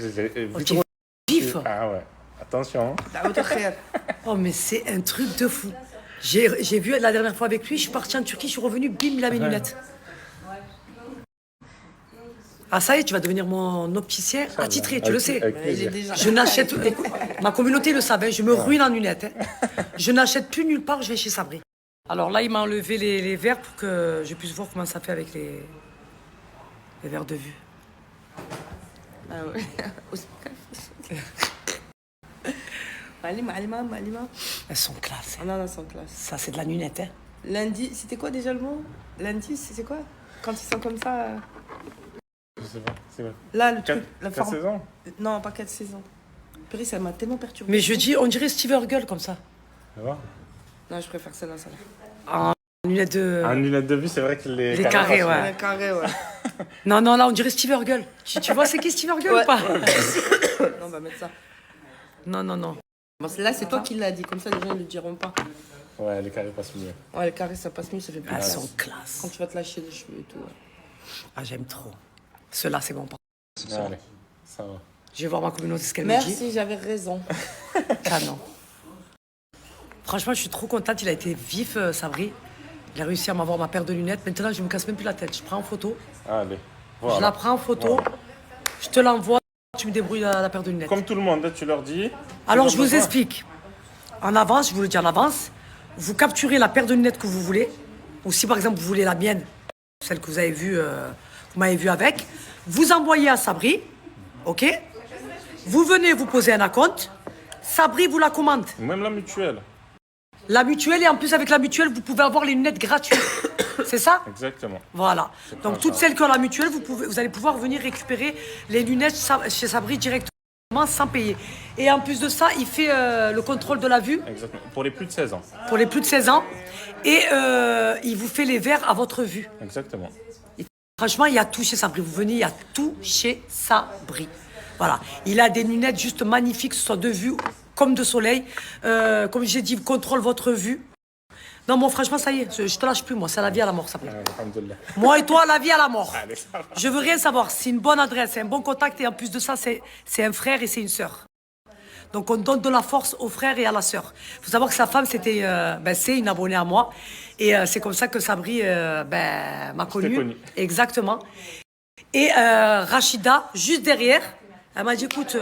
Au pied vif. Ah ouais. Attention. La hauteur réelle. Oh, mais c'est un truc de fou. J'ai vu la dernière fois avec lui, je suis partie en Turquie, je suis revenue, bim, il a mes lunettes. Ah, ça y est, tu vas devenir mon opticien attitré, tu le sais. Avec Il est plaisir. déjà. Je n'achète... Écoute, ma communauté le savait, je me ruine en lunettes. Hein. Je n'achète plus nulle part, je vais chez Sabri. Alors là, il m'a enlevé les verres pour que je puisse voir comment ça fait avec les verres de vue. Ah ouais. Malima. Elles sont classe. Ah non, non, c'est classe. Ça, c'est de la lunette. Hein. Lundi, c'était quoi déjà le mot? Lundi, c'est quoi? Quand ils sont comme ça. Je sais pas, c'est vrai. Là, le truc. La 4 forme. saisons. Non, pas 4 saisons. Purée, ça m'a tellement perturbée. Mais je dis, on dirait Steve Urkel comme ça. Ça va? Non, je préfère celle-là. En lunettes de... En lunettes de vue, c'est vrai que les carrés, ouais. Ouais, carré, ouais. Non, là, on dirait Steve Urkel. Tu vois, c'est qui Steve Urkel ou pas? Non, on va mettre ça. Non. Bon, là, c'est toi qui l'as dit. Comme ça, les gens ne le diront pas. Ouais, les carrés passent mieux. Ouais, les carrés, ça passe mieux, ça fait plus Elles classe. sont classe. Quand tu vas te lâcher les cheveux et tout. Ouais. Ah, j'aime trop. Ceux-là, c'est bon. Allez, ça va. Je vais voir ma communauté ce qu'elle me dit. Merci, j'avais raison. Canon. Franchement, je suis trop contente. Il a été vif, Sabri. Il a réussi à m'avoir ma paire de lunettes. Maintenant, je me casse même plus la tête. Je prends en photo. Allez, Je la voilà. prends en photo. Je te l'envoie. Tu me débrouilles la paire de lunettes. Comme tout le monde, tu leur dis. Alors, tu je leur vous besoin. explique. En avance, je vous le dis en avance. Vous capturez la paire de lunettes que vous voulez. Ou si, par exemple, vous voulez la mienne, celle que vous avez vue, vous m'avez vue avec, vous envoyez à Sabri. OK? Vous venez vous poser un acompte. Sabri vous la commande. Même la mutuelle. La mutuelle, et en plus, avec la mutuelle, vous pouvez avoir les lunettes gratuites. C'est ça? Exactement. Voilà. C'est Donc, pas toutes ça. celles qui ont la mutuelle, vous allez pouvoir venir récupérer les lunettes chez Sabri directement sans payer. Et en plus de ça, il fait le contrôle de la vue Exactement. Pour les plus de 16 ans. pour les plus de 16 ans. Et il vous fait les verres à votre vue. Exactement. Franchement, il y a tout chez Sabri. Vous venez, il y a tout chez Sabri. Voilà. Il a des lunettes juste magnifiques, que ce soit de vue comme de soleil. Comme j'ai dit, il contrôle votre vue. Non, moi, franchement, ça y est, je te lâche plus, moi. C'est la vie à la mort, Sabri. Alhamdoulilah. Moi et toi, la vie à la mort. Allez, ça va. Je veux rien savoir. C'est une bonne adresse, c'est un bon contact. Et en plus de ça, c'est un frère et c'est une sœur. Donc, on donne de la force au frère et à la sœur. Il faut savoir que sa femme, c'est une abonnée à moi. Et c'est comme ça que Sabri m'a connue. connu. Exactement. Et Rachida, juste derrière, elle m'a dit, écoute,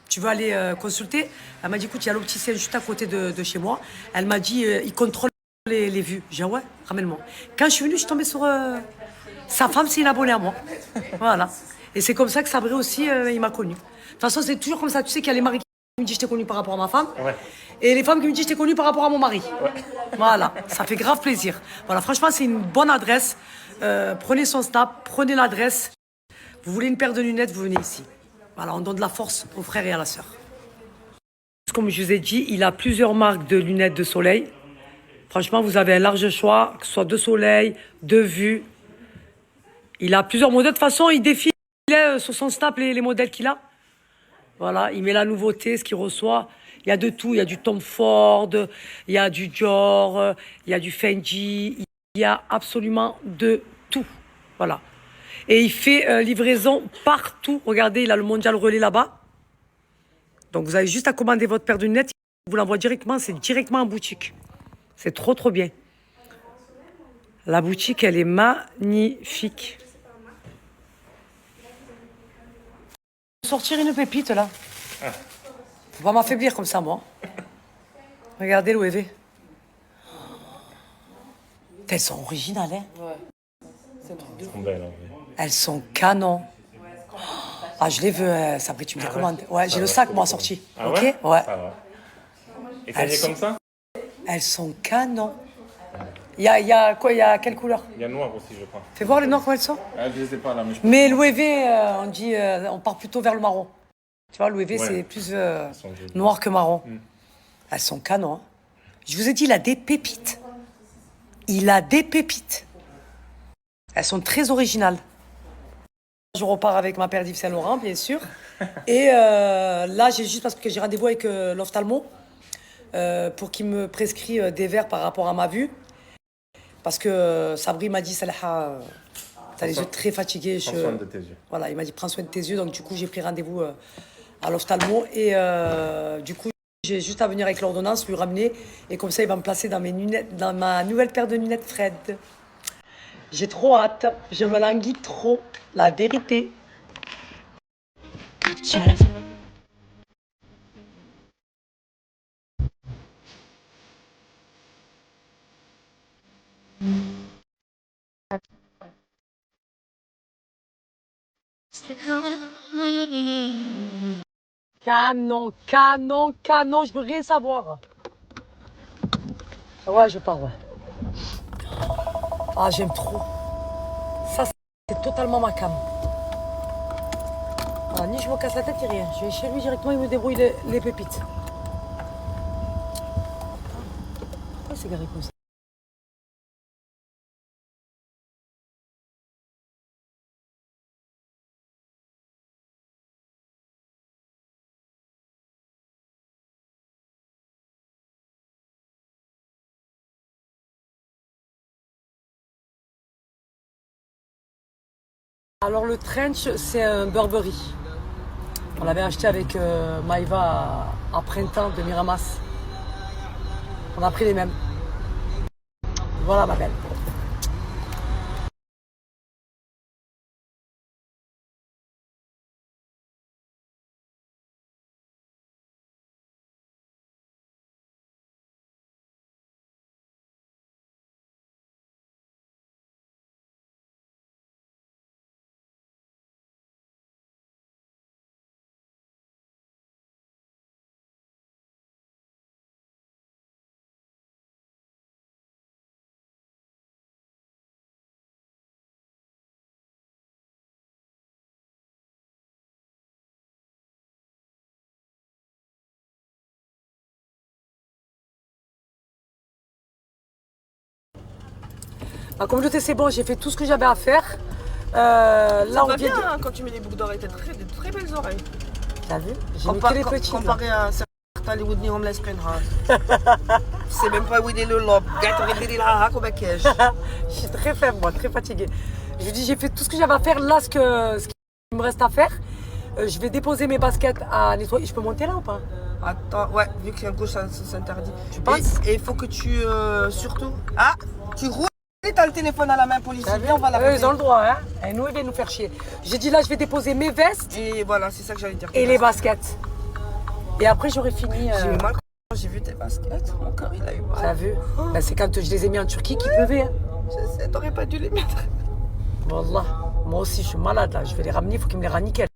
tu veux aller consulter? Elle m'a dit, écoute, il y a l'opticien juste à côté de chez moi. Elle m'a dit, il contrôle les vues. J'ai dit, ah ouais, ramène-moi. Quand je suis venue, je suis tombée sur... sa femme, c'est une abonnée à moi. Voilà. Et c'est comme ça que Sabri aussi, il m'a connue. De toute façon, c'est toujours comme ça. Tu sais qu'il y a les maris qui me disent, je t'ai connue par rapport à ma femme. Ouais. Et les femmes qui me disent, je t'ai connue par rapport à mon mari. Voilà. Ça fait grave plaisir. Voilà. Franchement, c'est une bonne adresse. Prenez son snap, prenez l'adresse. Vous voulez une paire de lunettes, vous venez ici. Voilà, on donne de la force aux frères et à la sœur. Comme je vous ai dit, il a plusieurs marques de lunettes de soleil. Franchement, vous avez un large choix, que ce soit de soleil, de vue. Il a plusieurs modèles. De toute façon, il défile sur son snap les modèles qu'il a. Voilà, il met la nouveauté, ce qu'il reçoit. Il y a de tout. Il y a du Tom Ford, il y a du Dior, il y a du Fendi. Il y a absolument de tout. Voilà. Et il fait livraison partout. Regardez, il a le Mondial Relais là-bas. Donc, vous avez juste à commander votre paire de lunettes. Il vous l'envoie directement. C'est directement en boutique. C'est trop, trop bien. La boutique, elle est magnifique. Sortir une pépite, là. Faut pas m'affaiblir comme ça, moi. Regardez l'OEV. Elles sont originales, hein. Belle, hein. Elles sont canons. Ah, je les veux, Sabri, tu me les commandes. Ouais, j'ai le sac, moi, sorti. Ah Ok? ouais? Ouais. Ça va. Et ça y est Elles comme ça? Elles sont canons. Il y a quoi? Il y a quelle couleur? Il y a noir aussi, je crois. Fais voir les noirs, comment elles sont. Ah, je les ai pas là, mais je peux. Mais l'OEV, on dit, on part plutôt vers le marron. Tu vois, l'OEV, Ouais. c'est plus sont jolies. noir que marron. Elles sont canons. Hein. Je vous ai dit, il a des pépites. Il a des pépites. Elles sont très originales. Je repars avec ma paire d'Yves Saint Laurent, bien sûr. Et là, j'ai juste parce que j'ai rendez-vous avec l'ophtalmo pour qu'il me prescrit des verres par rapport à ma vue. Parce que Sabri m'a dit, Salaha, t'as les yeux très fatigués. Prends soin de tes yeux. Voilà, il m'a dit, prends soin de tes yeux. Donc, du coup, j'ai pris rendez-vous à l'ophtalmo. Et du coup, j'ai juste à venir avec l'ordonnance, lui ramener. Et comme ça, il va me placer dans mes lunettes, dans ma nouvelle paire de lunettes Fred. J'ai trop hâte. Je me languis trop. La vérité. Canon, canon, canon. Je veux rien savoir. Ouais, je pars, ouais. Ah, j'aime trop. Ça, c'est totalement ma cam. Ah, ni je me casse la tête, ni rien. Je vais chez lui directement, il me débrouille les pépites. Pourquoi c'est garé comme ça? Alors le trench, c'est un Burberry. On l'avait acheté avec Maïva à printemps de Miramas. On a pris les mêmes. Voilà ma belle. Ma communauté, c'est bon, j'ai fait tout ce que j'avais à faire. Ça Là, on va vient bien de... hein, quand tu mets les boucles d'oreilles, t'as de très belles oreilles. T'as vu? J'ai mis que les petits. Comparé à certains les Woodney Homeless Penra. C'est même pas où il est le lobe. Je suis très faible, moi, très fatiguée. Je lui dis, j'ai fait tout ce que j'avais à faire. Là, ce qui me reste à faire, je vais déposer mes baskets à nettoyer. Je peux monter là ou pas? Attends, ouais, vu qu'il y a un gauche, ça s'interdit. Tu penses? Et il faut que tu, surtout... Ah, tu roules et t'as le téléphone à la main, policier. Viens, on va Eux, l'arrêter. ils ont le droit, hein. Et nous, ils viennent nous faire chier. J'ai dit, là, je vais déposer mes vestes Et voilà, c'est ça que j'allais dire. et les baskets. Et après, j'aurai fini. J'ai eu mal quand j'ai vu tes baskets. Mon cœur, il a eu mal. T'as vu? Ben, c'est quand je les ai mis en Turquie qu'il pleuvait. Hein. Je sais, t'aurais pas dû les mettre. Wallah. Moi aussi, je suis malade, là. Je vais les ramener, il faut qu'ils me les rendent nickel.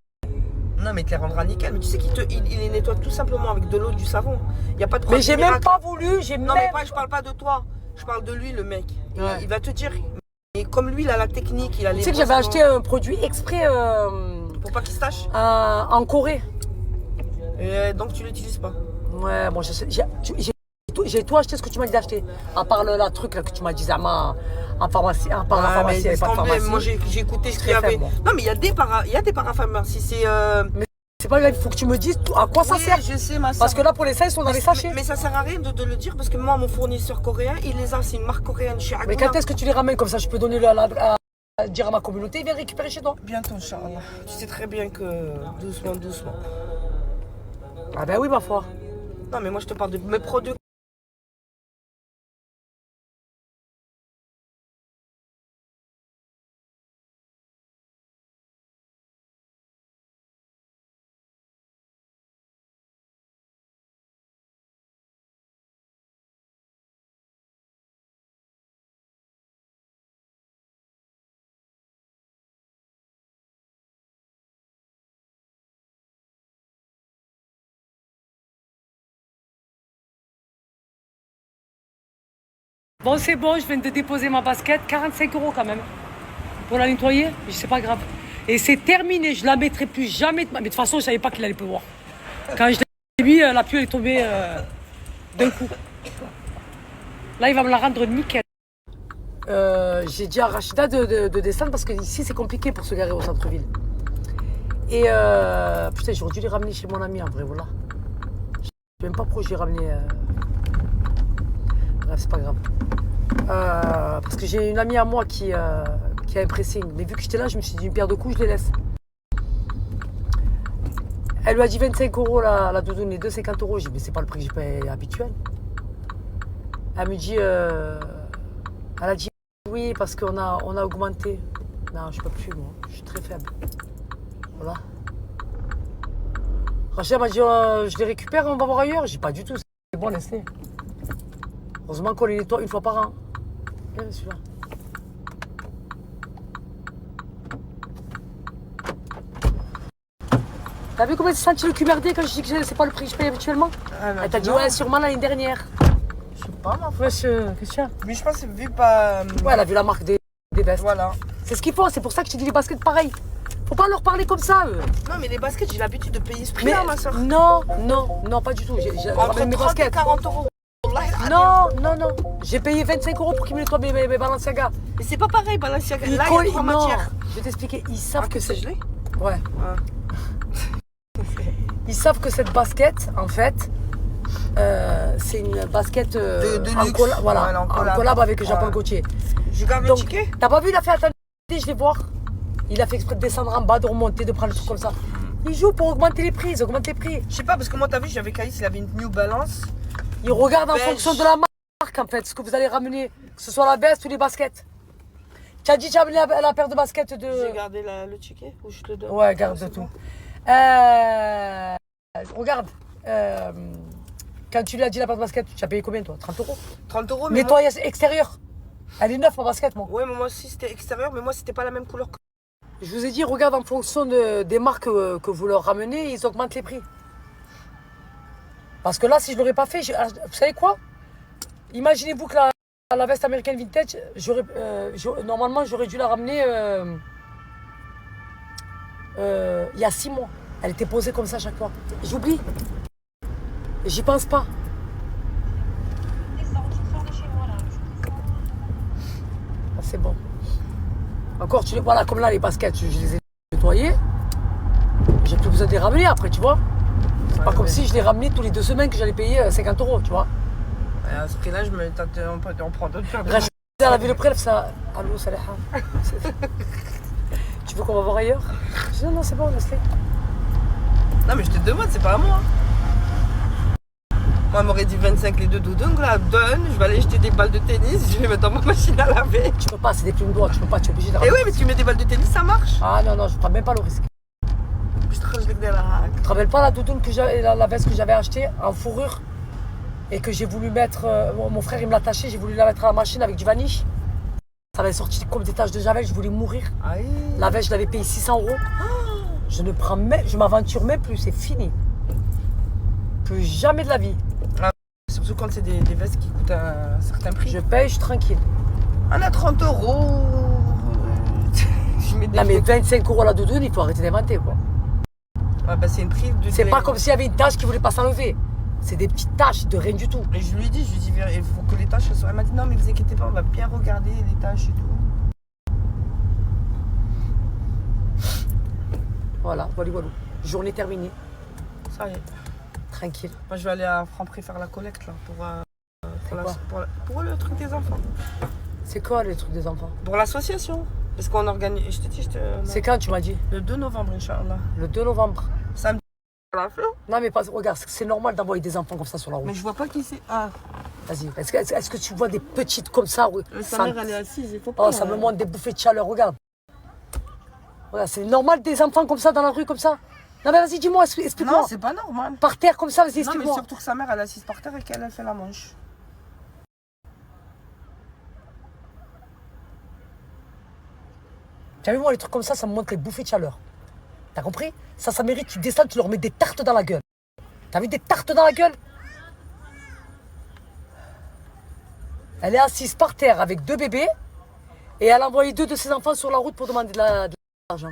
Non, mais il te les rendra nickel. Mais tu sais qu'il les nettoie tout simplement avec de l'eau, du savon. Il n'y a pas de Mais produit j'ai même miracle. pas voulu, j'ai Non, même... mais je parle pas de toi. Je parle de lui, le mec. Ouais. Il va te dire. Et comme lui, il a la technique, il a les. Tu sais que j'avais acheté un produit exprès Pour pas qu'il se tâche. en Corée. Et donc tu l'utilises pas. Ouais, bon, j'ai tout acheté ce que tu m'as dit d'acheter. À part le truc là, que tu m'as dit en pharmacie, en pharmacie, il n'y avait pas de pharmacie. Moi j'ai écouté ce qu'il y Très avait. faible, moi. Non, mais il y a des parapharmacies. C'est. C'est pas grave, il faut que tu me dises à quoi ça Oui, sert. je sais, ma soeur. Parce que là, pour les seins, ils sont dans les sachets. Mais ça sert à rien de le dire parce que moi, mon fournisseur coréen, il les a. C'est une marque coréenne chez Aguna. Mais quand est-ce que tu les ramènes comme ça, je peux donner dire à ma communauté, ils viennent récupérer chez toi. Bientôt, Inch'Allah. Tu sais très bien que doucement, doucement. Ah ben oui, ma foi. Non, mais moi, je te parle de mes produits. Bon, c'est bon, je viens de déposer ma basket, 45 € quand même. Pour la nettoyer, mais c'est pas grave. Et c'est terminé, je la mettrai plus jamais. Mais de toute façon, je savais pas qu'il allait pleuvoir. Quand je l'ai mis, la pluie elle est tombée d'un coup. Là, il va me la rendre nickel. J'ai dit à Rachida de descendre parce que ici, c'est compliqué pour se garer au centre-ville. Et putain, j'aurais dû les ramener chez mon ami en vrai, voilà. Je sais même pas pourquoi je les ai ramenés. Bref, c'est pas grave. Parce que j'ai une amie à moi qui a un pressing. Mais vu que j'étais là, je me suis dit une paire de coups, je les laisse. Elle lui a dit 25 € la doudoune et 2,50 €. J'ai dit, mais c'est pas le prix que j'ai payé habituel. Elle me dit, elle a dit oui, parce qu'on a augmenté. Non, je peux plus, moi. Je suis très faible. Voilà. Rachel m'a dit, je les récupère, on va voir ailleurs. J'ai dit, pas du tout, c'est bon, laisse-les. Heureusement qu'on les nettoie une fois par an. Viens, celui-là. T'as vu comment elle s'est senti le QMRD quand je dis que c'est pas le prix que je paye habituellement? Elle t'a dit, ouais, sûrement l'année dernière. Je sais pas, ma foi. Ouais, qu'est-ce qu'il y a? Mais je pense que vu pas. Ouais, elle a vu la marque des vestes. Voilà. C'est ce qu'ils font, c'est pour ça que je t'ai dit les baskets pareil. Faut pas leur parler comme ça, eux. Non, mais les baskets, j'ai l'habitude de payer ce prix-là, ma soeur. Non, pas du tout. J'ai Entre mes 30 et baskets. 40 €. Non. J'ai payé 25 € pour qu'ils me nettoient mes Balenciaga. Mais c'est pas pareil, Balenciaga. Là, il y a trois Non, matières. je vais t'expliquer. Ils savent Ah, que c'est. gelé. Ouais. Ah. Ils savent que cette basket, en fait, c'est une basket de en luxe. collab, Voilà, en en collab. collab avec Japon Ouais. Gaultier. Je garde le Donc, ticket. t'as pas vu la fait attendre, je vais voir. Il a fait exprès de descendre en bas, de remonter, de prendre le truc comme ça. Il joue pour augmenter les prix, ils augmentent les prix. Je sais pas, parce que moi, t'as vu, j'avais Caïs, il avait une New Balance. Il regarde en Belge. fonction de la marque, en fait, ce que vous allez ramener. Que ce soit la veste ou les baskets. Tu as dit, tu as amené la paire de baskets de... J'ai gardé le ticket ou je te donne. Ouais, garde c'est tout. bon. Regarde, quand tu lui as dit la paire de baskets, tu as payé combien, toi? 30 €? 30 €, mais moi... Nettoyage extérieur. Elle est neuve, ma basket, moi. Ouais, mais moi aussi, c'était extérieur, mais moi, c'était pas la même couleur que... Je vous ai dit, regarde en fonction des marques que vous leur ramenez, ils augmentent les prix. Parce que là, si je ne l'aurais pas fait, vous savez quoi? Imaginez-vous que la veste américaine vintage, normalement, j'aurais dû la ramener il y a 6 mois. Elle était posée comme ça à chaque fois. J'oublie. J'y pense pas. Ah, c'est bon. Encore, voilà, comme là, les baskets, je les ai nettoyées. J'ai plus besoin de les ramener après, tu vois. C'est pas comme si je les ramenais tous les 2 semaines que j'allais payer 50 €, tu vois. À ce prix-là, on prend d'autres choses. Rachid, elle a vu le prix, elle fait ça. Allô, Saleha. Tu veux qu'on va voir ailleurs? Je dis non, c'est bon, laisse-les. Non, mais je te demande, c'est pas à moi. Moi, elle m'aurait dit 25 les 2 doudounes, là, donne, je vais aller jeter des balles de tennis, je vais mettre dans ma machine à laver. Tu peux pas, c'est des plumes d'oie, tu peux pas, tu es obligé de Eh ramener. oui, mais tu mets des balles de tennis, ça marche. Ah non, non, je prends même pas le risque. Je te rajouter des lacs. Tu te rappelles pas la doudoune que j'avais, la veste que j'avais achetée en fourrure et que j'ai voulu mettre, mon frère il me l'a tachée, j'ai voulu la mettre à la machine avec du vanish. Ça avait sorti comme des taches de javel, je voulais mourir. Aïe. La veste, je l'avais payé 600 €. Je ne prends même, je m'aventure même plus, c'est fini. Plus jamais de la vie. Surtout quand c'est des vestes qui coûtent un certain prix. Je paye, je suis tranquille. On a 30 €. Je mets des Non mais 25 € la doudoune, il faut arrêter d'inventer quoi. Ah bah c'est une prise de... C'est pas comme s'il y avait une tache qui voulait pas s'enlever. C'est des petites taches de rien du tout. Et je lui dis, il faut que les tâches soient... Elle m'a dit non mais vous inquiétez pas, on va bien regarder les tâches et tout. Voilà, voilà, voilà. Journée terminée. Ça y est. Tranquille. Moi je vais aller à Franprix faire la collecte là quoi pour le truc des enfants. C'est quoi le truc des enfants? Pour l'association. Parce qu'on organise... Je te dis, C'est quand tu m'as dit? le 2 novembre, Inch'Allah. Le 2 novembre. Samedi. À la fin. Non mais pas, regarde, c'est normal d'envoyer des enfants comme ça sur la route. Mais je vois pas qui c'est. Ah, Vas-y, est-ce que tu vois des petites comme ça? sa mère elle est assise, il faut pas... Oh, ça me montre des bouffées de chaleur, regarde. Regarde, c'est normal des enfants comme ça dans la rue comme ça? Non mais vas-y, dis-moi, explique-moi. Non, c'est pas normal. Par terre comme ça, vas-y, Non, mais explique-moi. surtout que sa mère elle est assise par terre et qu'elle fait la manche. Tu as vu, moi, les trucs comme ça me montre les bouffées de chaleur. T'as compris? Ça mérite, tu descends, tu leur mets des tartes dans la gueule. T'as vu des tartes dans la gueule? Elle est assise par terre avec 2 bébés et elle a envoyé 2 de ses enfants sur la route pour demander de l'argent.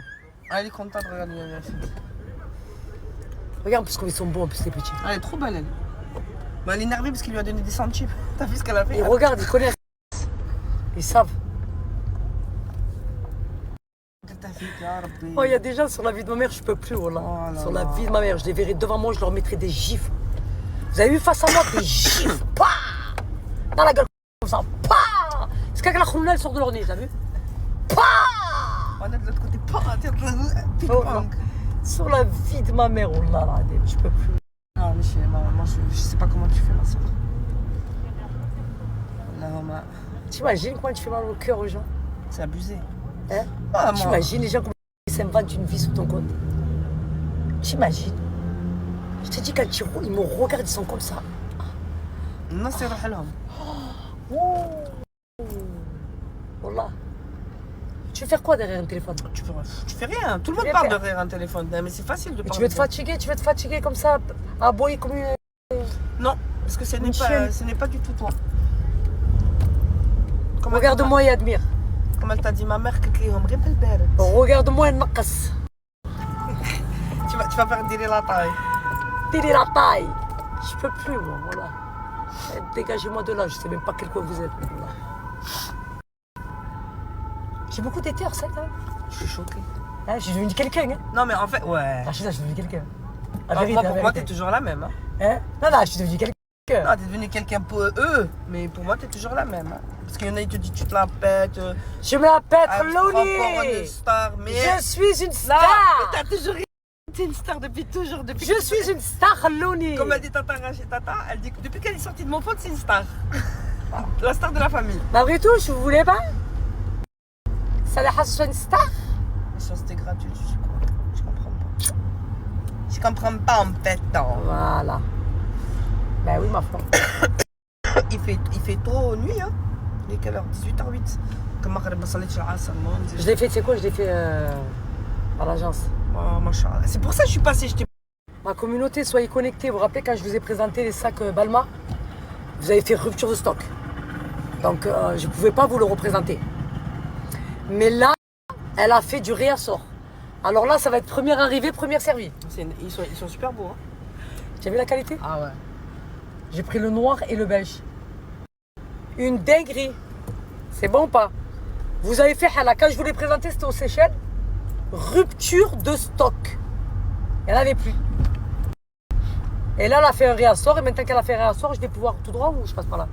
Ah, elle est contente, regarde, elle est assise. Regarde, parce qu'ils sont beaux en plus, les petits. Elle est trop belle, elle. Mais elle est énervée parce qu'il lui a donné des centimes. T'as vu ce qu'elle a fait? Ils regardent, ils connaissent. Ils savent. Oh, il y a des gens sur la vie de ma mère, je peux plus, oh là. Oh là Sur la là. vie de ma mère, je les verrais devant moi, je leur mettrais des gifles. Vous avez vu face à moi des gifles? Pah dans la gueule, comme ça. Pah c'est quand la khouna, elle sort de leur nez, t'as vu? Pah On est de l'autre côté. Ping Oh, pong. sur la vie de ma mère, oh là là, je peux plus. Non, mais moi, je sais pas comment tu fais, ma soeur. Allahumma. T'imagines comment tu fais mal au cœur aux gens? C'est abusé. Hein? Ah, moi. T'imagines les gens comment ils s'inventent une vie sur ton compte? T'imagines? Je te dis, quand ils me regardent, ils sont comme ça. Non, c'est rahaloum. Voilà. Tu veux faire quoi derrière un téléphone? Tu fais rien. Tout le monde Rien parle faire. derrière un téléphone. Mais c'est facile de Mais parler. tu veux te fatiguer comme ça, à aboyer comme une... Non, parce que ce n'est chienne. pas du tout toi. Regarde-moi et admire. Comme elle t'a dit, ma mère, que les Regarde-moi et naqas. Tu vas faire tirer la taille. Tirer la taille. Je peux plus, moi, voilà. Dégagez-moi de là, je sais même pas quel coin vous êtes. Voilà. J'ai beaucoup d'éther, ça, quand même. Je suis choquée. Hein, je suis devenu quelqu'un, hein. Non, mais en fait, ouais. Ah, je suis devenu quelqu'un. Moi, pour moi, t'es toujours la même. Hein. Hein? Non, je suis devenu quelqu'un. Non, t'es devenu quelqu'un pour eux, mais pour moi, t'es toujours la même. Hein. Parce qu'il y en a, ils te disent, tu te la pètes. Je me la pète, tu te prends pour une Loni. star, mais. Je suis une Non, star. mais t'as toujours été une star depuis toujours. Depuis Je suis une star, Loni. Comme a dit Tata Rachid Tata, elle dit que depuis qu'elle est sortie de mon pote, c'est une star. La star de la famille. Malgré tout, je voulais pas. Ça les hasse une star. Ça, c'était gratuit, je sais quoi. Je comprends pas. Je comprends pas en fait, non. Voilà. Ben oui, ma foi. Il fait trop nuit, hein. Il est quelle heure? 18h08. Comme Je l'ai fait, tu sais quoi, je l'ai fait à l'agence. Oh, machallah. C'est pour ça que je suis passée. Ma communauté, soyez connectés. Vous vous rappelez quand je vous ai présenté les sacs Balma, vous avez fait rupture de stock. Donc je ne pouvais pas vous le représenter. Mais là, elle a fait du réassort. Alors là, ça va être première arrivée, première servie. Ils sont super beaux. Hein. Tu as vu la qualité? Ah ouais. J'ai pris le noir et le beige. Une dinguerie. C'est bon ou pas? Vous avez fait, quand je vous l'ai présenté, c'était aux Seychelles. Rupture de stock. Il n'y en avait plus. Et là, elle a fait un réassort. Et maintenant qu'elle a fait un réassort, je vais pouvoir tout droit ou je passe par là?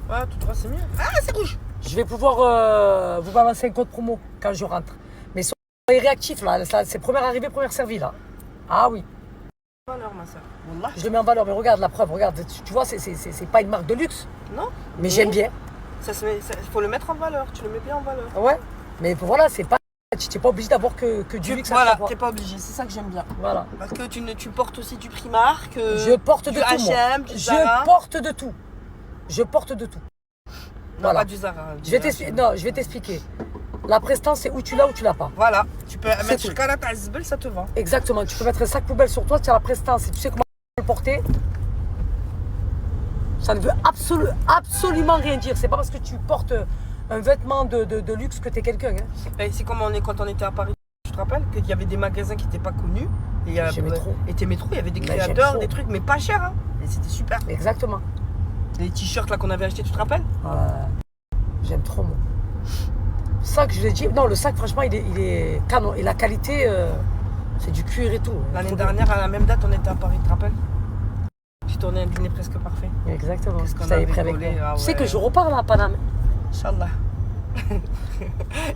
Ouais, tout droit, c'est mieux. Ah, c'est rouge. Je vais pouvoir vous balancer un code promo quand je rentre. Mais soyez réactifs là. C'est première arrivée, première servie là. Ah oui. Valeur, ma soeur. Wallah. Je le mets en valeur. Mais regarde la preuve. Regarde. Tu vois, c'est pas une marque de luxe. Non. Mais j'aime bien. Il faut le mettre en valeur. Tu le mets bien en valeur. Ouais. Mais voilà, c'est pas. Tu n'es pas obligé d'avoir que du luxe. Voilà, t'es pas obligé. C'est ça que j'aime bien. Voilà. Parce que tu portes aussi du Primark. Je porte de du tout. Moi. H&M, du Zara. Je porte de tout. Je porte de tout. Non, Voilà. pas du Zara. Je vais t'expliquer. La prestance, c'est où tu l'as ou tu l'as pas. Voilà. Tu peux mettre tout. sur Karat Azbel, ça te va. Exactement. Tu peux mettre un sac poubelle sur toi, tu as la prestance et tu sais comment le porter. Ça ne veut absolument rien dire. C'est pas parce que tu portes un vêtement de luxe que tu es quelqu'un. Hein. Et c'est comme quand on était à Paris. Tu te rappelles qu'il y avait des magasins qui n'étaient pas connus. Et J'aimais trop. Et tes métros, il y avait des Mais j'aime créateurs, trop. des trucs, mais pas chers. Hein. Et c'était super. Exactement. Les t-shirts là qu'on avait achetés, tu te rappelles? J'aime trop, moi. Le sac, je l'ai dit. Non, le sac, franchement, il est canon. Et la qualité, c'est du cuir et tout. L'année Trop dernière, à la même date, on était à Paris, tu te rappelles? J'ai tourné un dîner presque parfait. bien. Exactement. Qu'est-ce qu'on Je t'avais a pris avec rigolé, moi. ah Tu sais ouais. que je repars là à Paname. Inch'Allah.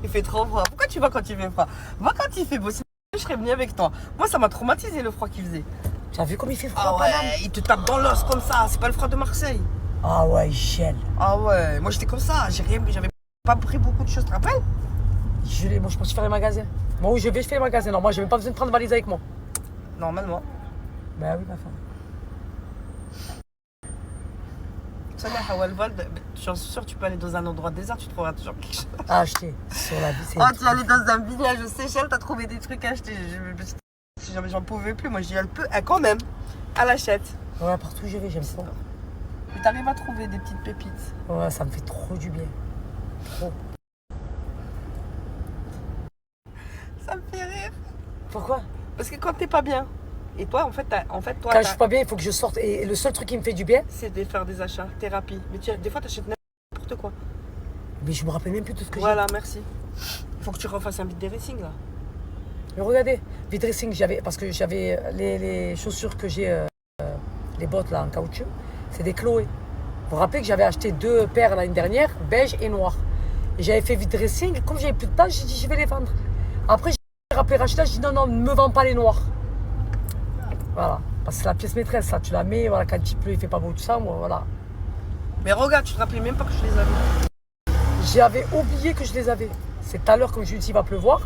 Il fait trop froid. Pourquoi tu vas quand il fait froid? Va quand il fait beau. Je serais venue avec toi. Moi, ça m'a traumatisé le froid qu'il faisait. Tu as vu comme il fait froid Ah à Paname? ouais, il te tape dans l'os comme ça. C'est pas le froid de Marseille. Ah ouais, il gèle. Ah ouais, moi j'étais comme ça. J'avais pas pris beaucoup de choses, tu te rappelles? Moi, je pense faire les magasins. Moi, où je vais, je fais les magasins. Non, moi, je n'ai même pas besoin de prendre valise avec moi. Normalement. Ben oui, ma femme. Ça va, Hawalval, je suis sûre tu peux aller dans un endroit désert, tu trouveras toujours quelque chose. À acheter sur la vie, c'est. Oh, tu es allé dans un village aux Seychelles, t'as trouvé des trucs à acheter. J'en pouvais plus, moi je dis elle peut, quand même, elle achète. Ouais, partout où je vais, j'aime trop. Mais t'arrives à trouver des petites pépites. Ouais, ça me fait trop du bien. Trop. Ça me fait rire. Pourquoi? Parce que quand t'es pas bien, et toi, toi, Quand je suis pas bien, il faut que je sorte. Et le seul truc qui me fait du bien, c'est de faire des achats, thérapie. Mais des fois, t'achètes n'importe quoi. mais je me rappelle même plus de ce que Voilà, merci. Il faut que tu refasses un beat dressing là. j'ai. Mais regardez, V-dressing, parce que j'avais les chaussures que j'ai, les bottes là en caoutchouc, c'est des Chloé. Vous vous rappelez que j'avais acheté 2 paires l'année dernière, beige et noir. Et j'avais fait V-dressing, comme j'avais plus de temps, j'ai dit je vais les vendre. Après, j'ai rappelé Rachida, j'ai dit non, ne me vends pas les noirs. Voilà, parce que c'est la pièce maîtresse, ça, tu la mets, voilà, quand il pleut, il fait pas beau, tout ça, moi, voilà. Mais regarde, tu te rappelais même pas que je les avais. J'avais oublié que je les avais. C'est tout à l'heure, comme je lui ai dit, il va pleuvoir.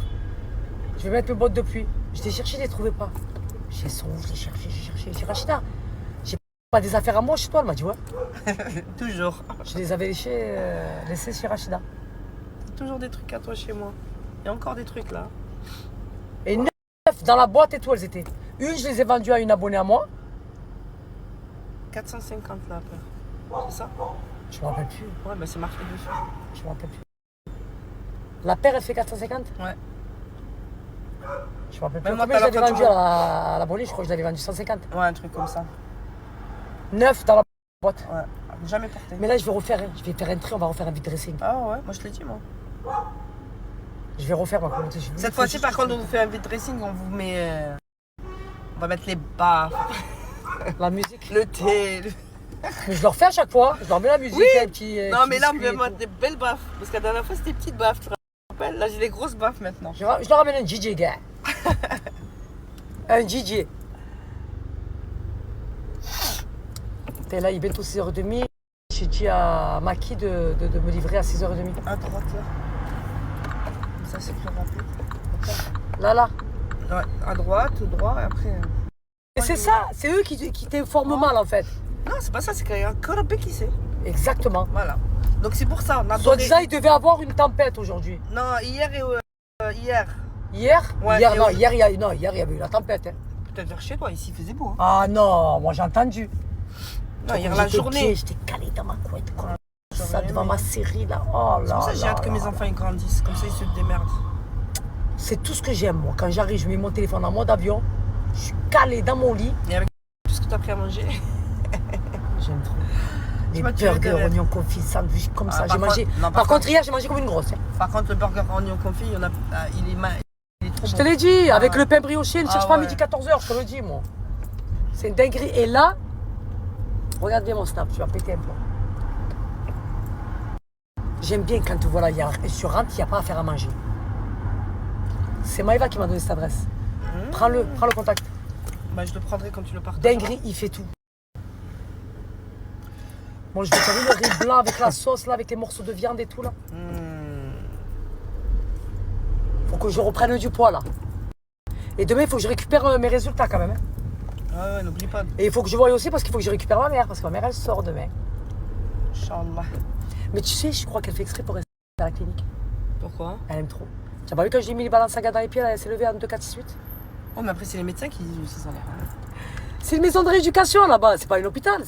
Je vais mettre mes bottes de pluie. Je les cherché, je les trouvais pas. J'ai son, je les cherché, j'ai dit Rachida, j'ai pas des affaires à moi chez toi. Elle m'a dit ouais. Toujours. Je les avais laissés chez Rachida. Toujours des trucs à toi chez moi. Il y a encore des trucs là. Et 9 dans la boîte et tout, elles étaient. Une, je les ai vendues à une abonnée à moi. 450 là, après. C'est ça? Je me rappelle plus. Ouais, mais c'est marqué dessus. Je me rappelle plus. La paire, elle fait 450? Ouais. Je me rappelle plus. Même moi, Combien je tout à l'avais l'heure, vendu quand à l'abonnée? Je crois que je l'avais vendu 150. Ouais, un truc comme ça. 9 dans la boîte. Ouais. Jamais porté. Mais là, je vais refaire. Je vais faire un trait, on va refaire un vide dressing. Ah ouais, moi je l'ai dit, moi. Je vais refaire ma communauté. Cette fois-ci, par contre, on vous fait un vide dressing, on vous met. On va mettre les bas, La musique. le thé. Mais je leur fais à chaque fois. Je leur mets la musique, Oui. un petit. Non, petit mais là, on me biscuit et demande tout. des belles baffes. Parce que la dernière fois, c'était des petites baffes, tu te rappelles? Là, j'ai des grosses baffes maintenant. Je leur ramène un DJ, gars. Un DJ. Et là, il est bientôt 6h30. J'ai dit à Maki de me livrer à 6h30. À droite, là. Ça, c'est plus rapide. Là. Ouais, à droite, tout droit, et après. Et c'est ça, c'est eux qui t'informent mal en fait. Non, c'est pas ça, c'est qu'il y a un corbe qui sait. Exactement. Voilà. Donc, c'est pour ça, on a Soit donné. disant, il devait avoir une tempête aujourd'hui. Non, hier et. Hier. Hier Ouais, Hier, et non, oui. hier, il y avait eu la tempête. Hein. Peut-être vers chez toi, ici, il faisait beau. Hein. Ah non, moi j'ai entendu. Non, hier, Quand la j'étais journée. pied, j'étais calé dans ma couette comme ça j'aurais devant aimé. ma série là. Oh C'est là pour ça que j'ai là hâte que là mes là. enfants ils grandissent. Comme ça, ils se démerdent. C'est tout ce que j'aime moi. Quand j'arrive, je mets mon téléphone en mode avion. Je suis calé dans mon lit. Et avec tout ce que tu as pris à manger. J'aime trop. Les m'as tué burgers, derrière. oignons confits, sandwich comme Ah, ça. par J'ai mangé. contre- non, Par contre, hier, j'ai mangé comme une grosse. Hein. Par contre, le burger oignon confit, il est trop Je bon. te l'ai dit, avec ouais. le pain brioché, ne Ah cherche pas à ouais. midi 14h, je te le dis, moi. C'est une dinguerie. Et là, regarde bien mon snap, tu vas péter un plomb. J'aime bien quand voilà, sur Rente, il n'y a pas à faire à manger. C'est Maïva qui m'a donné cette adresse. Prends le contact. Bah, je le prendrai quand tu le partages. Dinguerie, il fait tout. Bon, je vais faire le riz blanc avec la sauce, là, avec les morceaux de viande et tout, là. Faut que je reprenne du poids, là. Et demain, il faut que je récupère mes résultats, quand même. Hein. Ouais, n'oublie pas. Et il faut que je voie aussi, parce qu'il faut que je récupère ma mère, parce que ma mère, elle sort demain. Inch'Allah. Mais tu sais, je crois qu'elle fait exprès pour rester à la clinique. Pourquoi? Elle aime trop. Tu as pas vu quand j'ai mis les balances à gars dans les pieds, là, elle s'est levée en 2, 4, 6, 8? Oh, mais après, c'est les médecins qui disent aussi ça. C'est une maison de rééducation, là-bas. C'est pas un hôpital.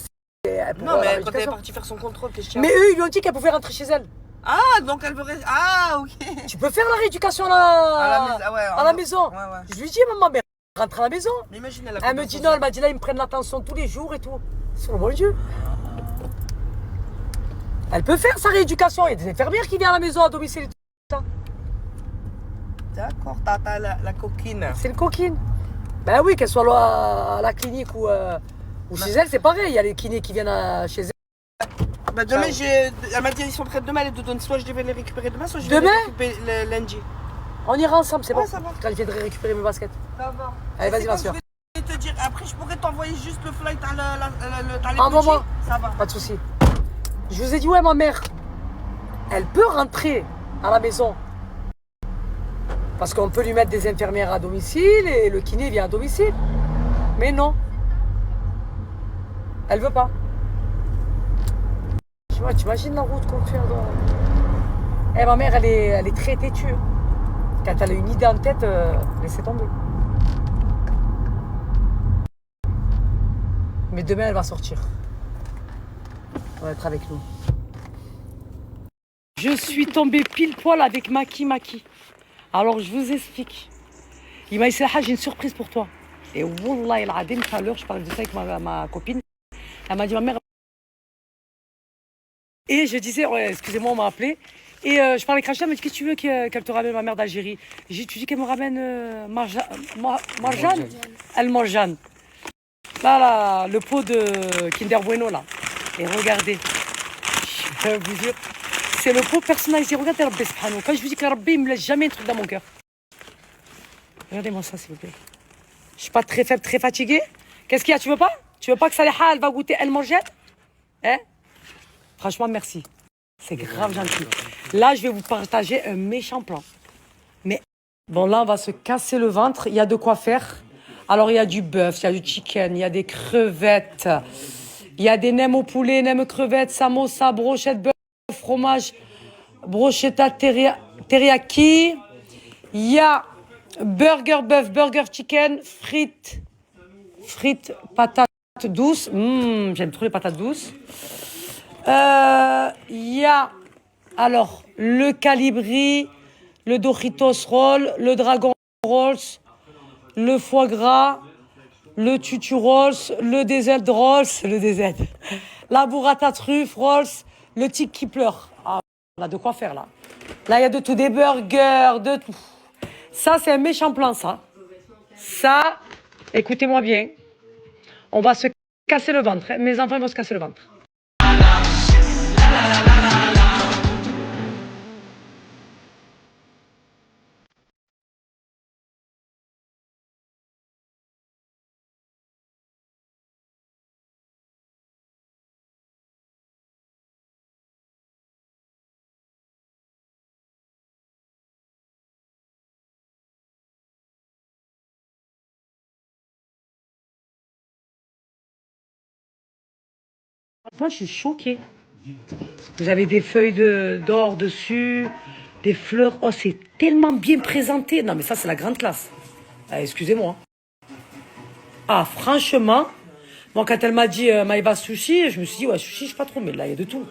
Non, mais quand elle est partie faire son contrôle, t'es chiant. Mais eux, ils lui ont dit qu'elle pouvait rentrer chez elle. Ah, donc elle veut rester. Ah, ok. Tu peux faire la rééducation là, À la maison. Ah ouais, à la maison. Ouais, ouais. Je lui dis, maman, mais rentre à la maison. Mais imagine, elle a Elle me dit non, elle m'a dit là, ils me prennent l'attention tous les jours et tout. Sur le bon Dieu. Elle peut faire sa rééducation. Il y a des infirmières qui viennent à la maison à domicile et tout ça. D'accord, t'as la coquine. C'est une coquine. Ben oui, qu'elle soit là à la clinique ou chez elle, c'est pareil. Il y a les kinés qui viennent chez elle. Bah demain, elle m'a dit ils sont prêts demain les deux donnes. Soit je devais les récupérer demain, soit je vais Demain les récupérer lundi. On ira ensemble, c'est Ouais, bon. ça va. Quand il viendrait récupérer mes baskets. Ça va. Allez, vas-y, C'est ma comme soeur. Je vais te dire, après je pourrais t'envoyer juste le flight à Envoie-moi. Ça va. Pas de souci. Je vous ai dit, ouais, ma mère, elle peut rentrer à la maison. Parce qu'on peut lui mettre des infirmières à domicile et le kiné vient à domicile. Mais non. Elle veut pas. Tu vois, tu imagines la route qu'on fait ma mère, elle est très têtue. Quand elle a une idée en tête, laissez tomber. Mais demain, elle va sortir. Elle va être avec nous. Je suis tombée pile poil avec Maki. Alors, je vous explique. Il m'a dit, j'ai une surprise pour toi. Et Wallah, tout à l'heure, je parlais de ça avec ma copine. Elle m'a dit, ma mère... Et je disais, ouais, excusez-moi, on m'a appelé. Et je parlais avec Rachel, elle m'a dit, qu'est-ce que tu veux qu'elle te ramène ma mère d'Algérie? J'ai dit, tu dis qu'elle me ramène Marjane? Elle Marjane. Là, le pot de Kinder Bueno, là. Et regardez. Je vous jure. C'est le pot personnalisé. Regardez Rabbi Subhanahu. Quand je vous dis que Rabbi ne me laisse jamais un truc dans mon cœur. Regardez-moi ça, s'il vous plaît. Je suis pas très faible, très fatiguée. Qu'est-ce qu'il y a? Tu veux pas? Tu veux pas que Saliha, elle va goûter Elle Marjane? Hein? Franchement, merci. C'est grave gentil. Là, je vais vous partager un méchant plan. Mais bon, là, on va se casser le ventre. Il y a de quoi faire. Alors, il y a du bœuf, il y a du chicken, il y a des crevettes, il y a des nems au poulet, nems crevettes, samosa, brochette bœuf, fromage, brochetta teriyaki. Il y a burger bœuf, burger chicken, frites, patates douces. J'aime trop les patates douces. Il y a alors le calibri, le Doritos roll, le dragon rolls, le foie gras, le tutu rolls, le DZ rolls, la burrata truffe rolls, le tic qui pleure. Ah, on a de quoi faire là. Là, il y a de tout, des burgers, de tout. Ça, c'est un méchant plan, ça. Ça, écoutez-moi bien. On va se casser le ventre. Hein. Mes enfants ils vont se casser le ventre. Moi, je suis choquée. Vous avez des feuilles d'or dessus, des fleurs. Oh, c'est tellement bien présenté. Non, mais ça, c'est la grande classe. Ah, excusez-moi. Ah, franchement, moi, quand elle m'a dit Maïva sushi, je me suis dit, ouais, sushi, je sais pas trop, mais là, il y a de tout.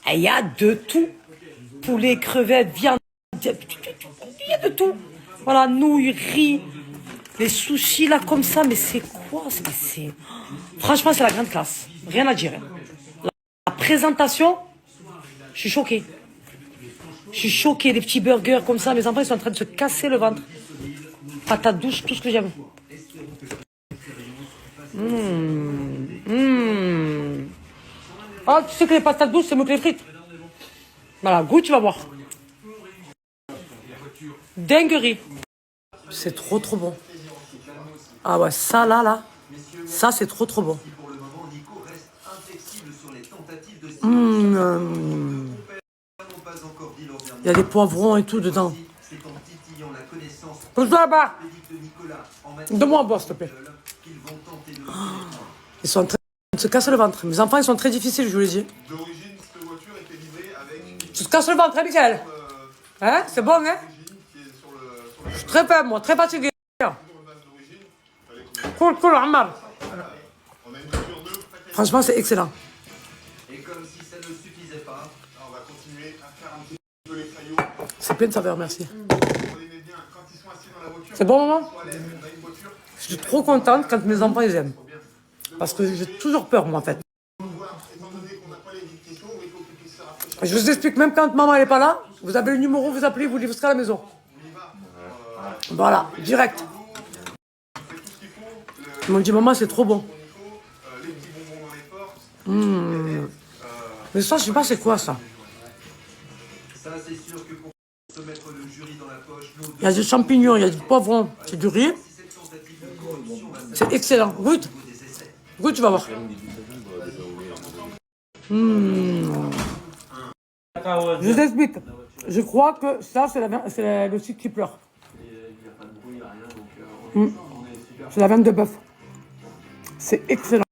Ah, il y a de tout. Poulet, crevettes, viande. Il y a de tout. Voilà, nouilles, riz, les sushis, là, comme ça. Mais c'est quoi? Franchement, c'est la grande classe. Rien à dire. Hein. La présentation, je suis choquée. Je suis choquée, des petits burgers comme ça. Mes enfants, ils sont en train de se casser le ventre. Patate douce, tout ce que j'aime. Ah, tu sais que les patates douces, c'est mieux que les frites. Voilà, goûte, tu vas voir. Dinguerie. C'est trop, trop bon. Ah ouais, ça, là. Ça, c'est trop, trop bon. Il y a des poivrons et tout dedans. Pousse-toi là-bas. Donne-moi un boire, s'il te plaît. Ils sont en train de se casser le ventre. Mes enfants, ils sont très difficiles, je vous l'ai dit. Tu te casses le ventre, hein, Michael? Hein? C'est bon, hein? Je suis très faible, moi, très fatigué. Cool, Ammar. Franchement, c'est excellent. C'est plein de saveurs, merci. C'est bon, maman? Je suis trop contente quand mes enfants ils aiment. Parce que j'ai toujours peur, moi, en fait. Je vous explique, même quand maman elle n'est pas là, vous avez le numéro, vous appelez, vous livrez à la maison. Voilà, direct. Ils m'ont dit, maman, c'est trop bon. Mais ça, je sais pas, c'est quoi ça? Il y a des champignons, il y a du poivron, c'est du riz. C'est excellent. Goûte. Goûte, tu vas voir. Je vous explique. Je crois que ça, c'est le site qui pleure. C'est la viande de bœuf. C'est excellent.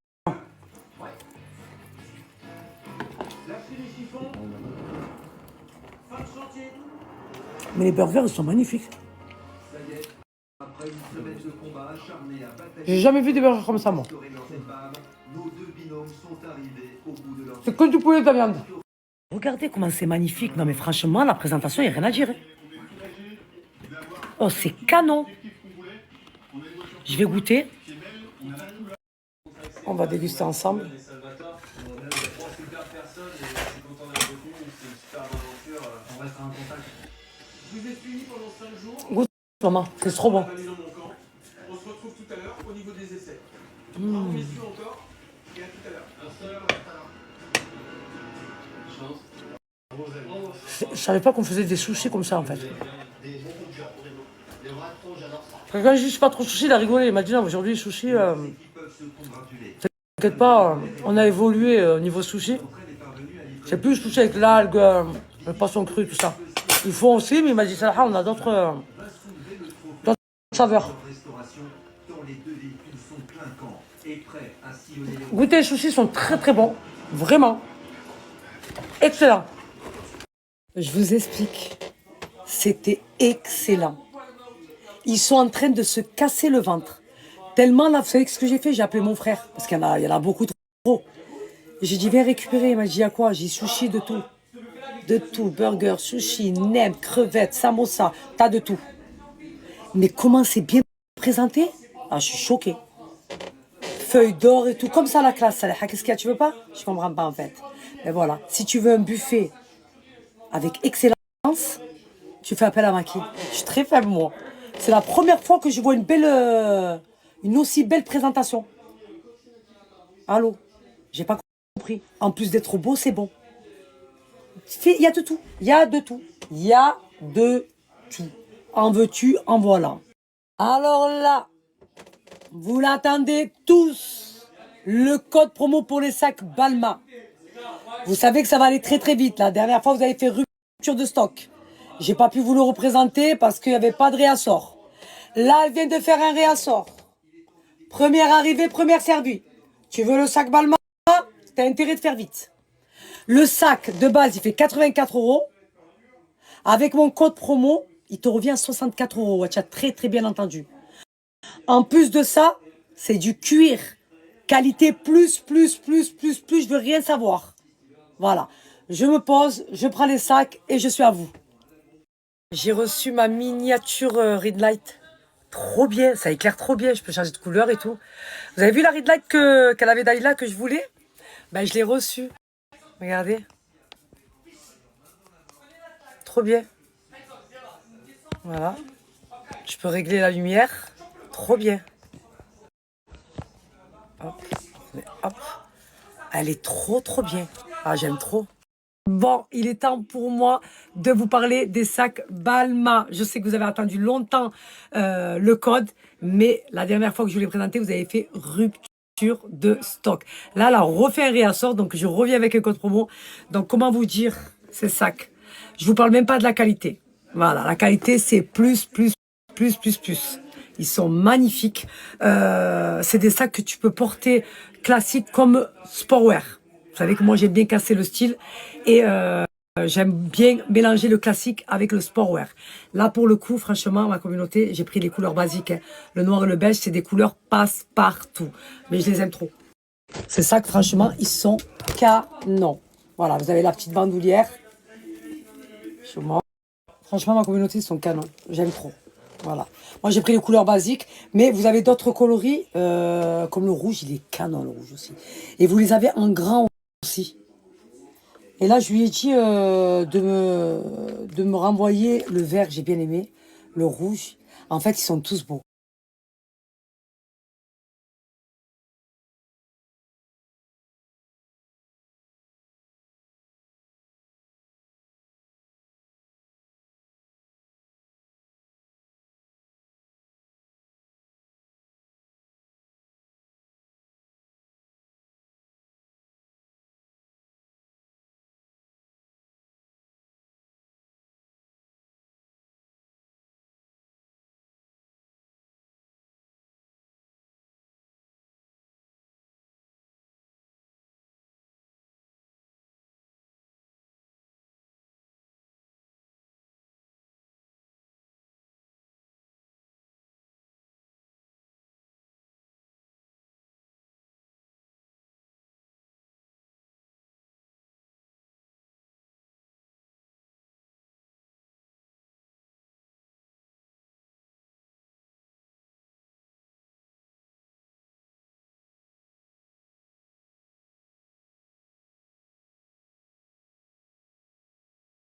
Mais les burgers, ils sont magnifiques. J'ai jamais vu des burgers comme ça, moi. C'est que du poulet et de la viande. Regardez comment c'est magnifique. Non, mais franchement, la présentation, il n'y a rien à dire. Oh, c'est canon. Je vais goûter. On va déguster ensemble. Goûte, maman, c'est trop bon. On se retrouve tout à l'heure au niveau des essais. Encore et à tout à l'heure. Je savais pas qu'on faisait des sushis comme ça en fait. Quand je dis je suis pas trop sushi, il a rigolé. Il m'a dit non, aujourd'hui sushi. T'inquiète pas, on a évolué au niveau sushi. C'est plus sushi avec l'algue, le poisson cru, tout ça. Ils font aussi, mais il m'a dit ça, on a d'autres saveurs. Goûtez, les sushis sont très très bons, vraiment. Excellent. Je vous explique. C'était excellent. Ils sont en train de se casser le ventre. Tellement là, vous savez ce que j'ai fait? J'ai appelé mon frère, parce qu'il y en a beaucoup trop. J'ai dit, viens récupérer. Il m'a dit, à quoi? J'ai dit, sushi de tout. De tout. Burger, sushi, nem, crevettes, samosa. T'as de tout. Mais comment c'est bien présenté? Ah, je suis choquée. Feuilles d'or et tout. Comme ça, la classe. Qu'est-ce qu'il y a? Tu veux pas? Je comprends pas, en fait. Mais voilà. Si tu veux un buffet avec excellence, tu fais appel à Maki. Je suis très faible, moi. C'est la première fois que je vois une aussi belle présentation. Allô? J'ai pas compris. En plus d'être beau, c'est bon. Il y a de tout. Il y a de tout. Il y a de tout. En veux-tu, en voilà. Alors là, vous l'attendez tous. Le code promo pour les sacs Balma. Vous savez que ça va aller très très vite. La dernière fois, vous avez fait rupture de stock. J'ai pas pu vous le représenter parce qu'il n'y avait pas de réassort. Là, elle vient de faire un réassort. Première arrivée, première servie. Tu veux le sac Balma? T'as intérêt de faire vite. Le sac de base, il fait 84 €. Avec mon code promo, il te revient à 64 €. Tu as très très bien entendu. En plus de ça, c'est du cuir. Qualité plus. Je veux rien savoir. Voilà. Je me pose, je prends les sacs et je suis à vous. J'ai reçu ma miniature Read Light. Trop bien, ça éclaire trop bien. Je peux changer de couleur et tout. Vous avez vu la Read Light qu'elle avait Daïla que je voulais? Ben, je l'ai reçue. Regardez. Trop bien. Voilà. Je peux régler la lumière. Trop bien. Hop. Hop. Elle est trop bien. Ah, j'aime trop. Bon, il est temps pour moi de vous parler des sacs Balma. Je sais que vous avez attendu longtemps le code, mais la dernière fois que je vous l'ai présenté, vous avez fait rupture de stock. Là, elle a refait un réassort, donc je reviens avec un code promo. Donc, comment vous dire ces sacs? Je vous parle même pas de la qualité. Voilà, la qualité, c'est plus. Ils sont magnifiques. C'est des sacs que tu peux porter classiques comme sportwear. Vous savez que moi, j'aime bien casser le style et j'aime bien mélanger le classique avec le sportwear. Là, pour le coup, franchement, ma communauté, j'ai pris les couleurs basiques. Hein. Le noir et le beige, c'est des couleurs passe-partout. Mais je les aime trop. Ces sacs, franchement, ils sont canons. Voilà, vous avez la petite bandoulière. Franchement, ma communauté, ils sont canons. J'aime trop. Voilà. Moi, j'ai pris les couleurs basiques, mais vous avez d'autres coloris, comme le rouge, il est canon, le rouge aussi. Et vous les avez en grand aussi. Et là, je lui ai dit de me renvoyer le vert, j'ai bien aimé, le rouge. En fait, ils sont tous beaux.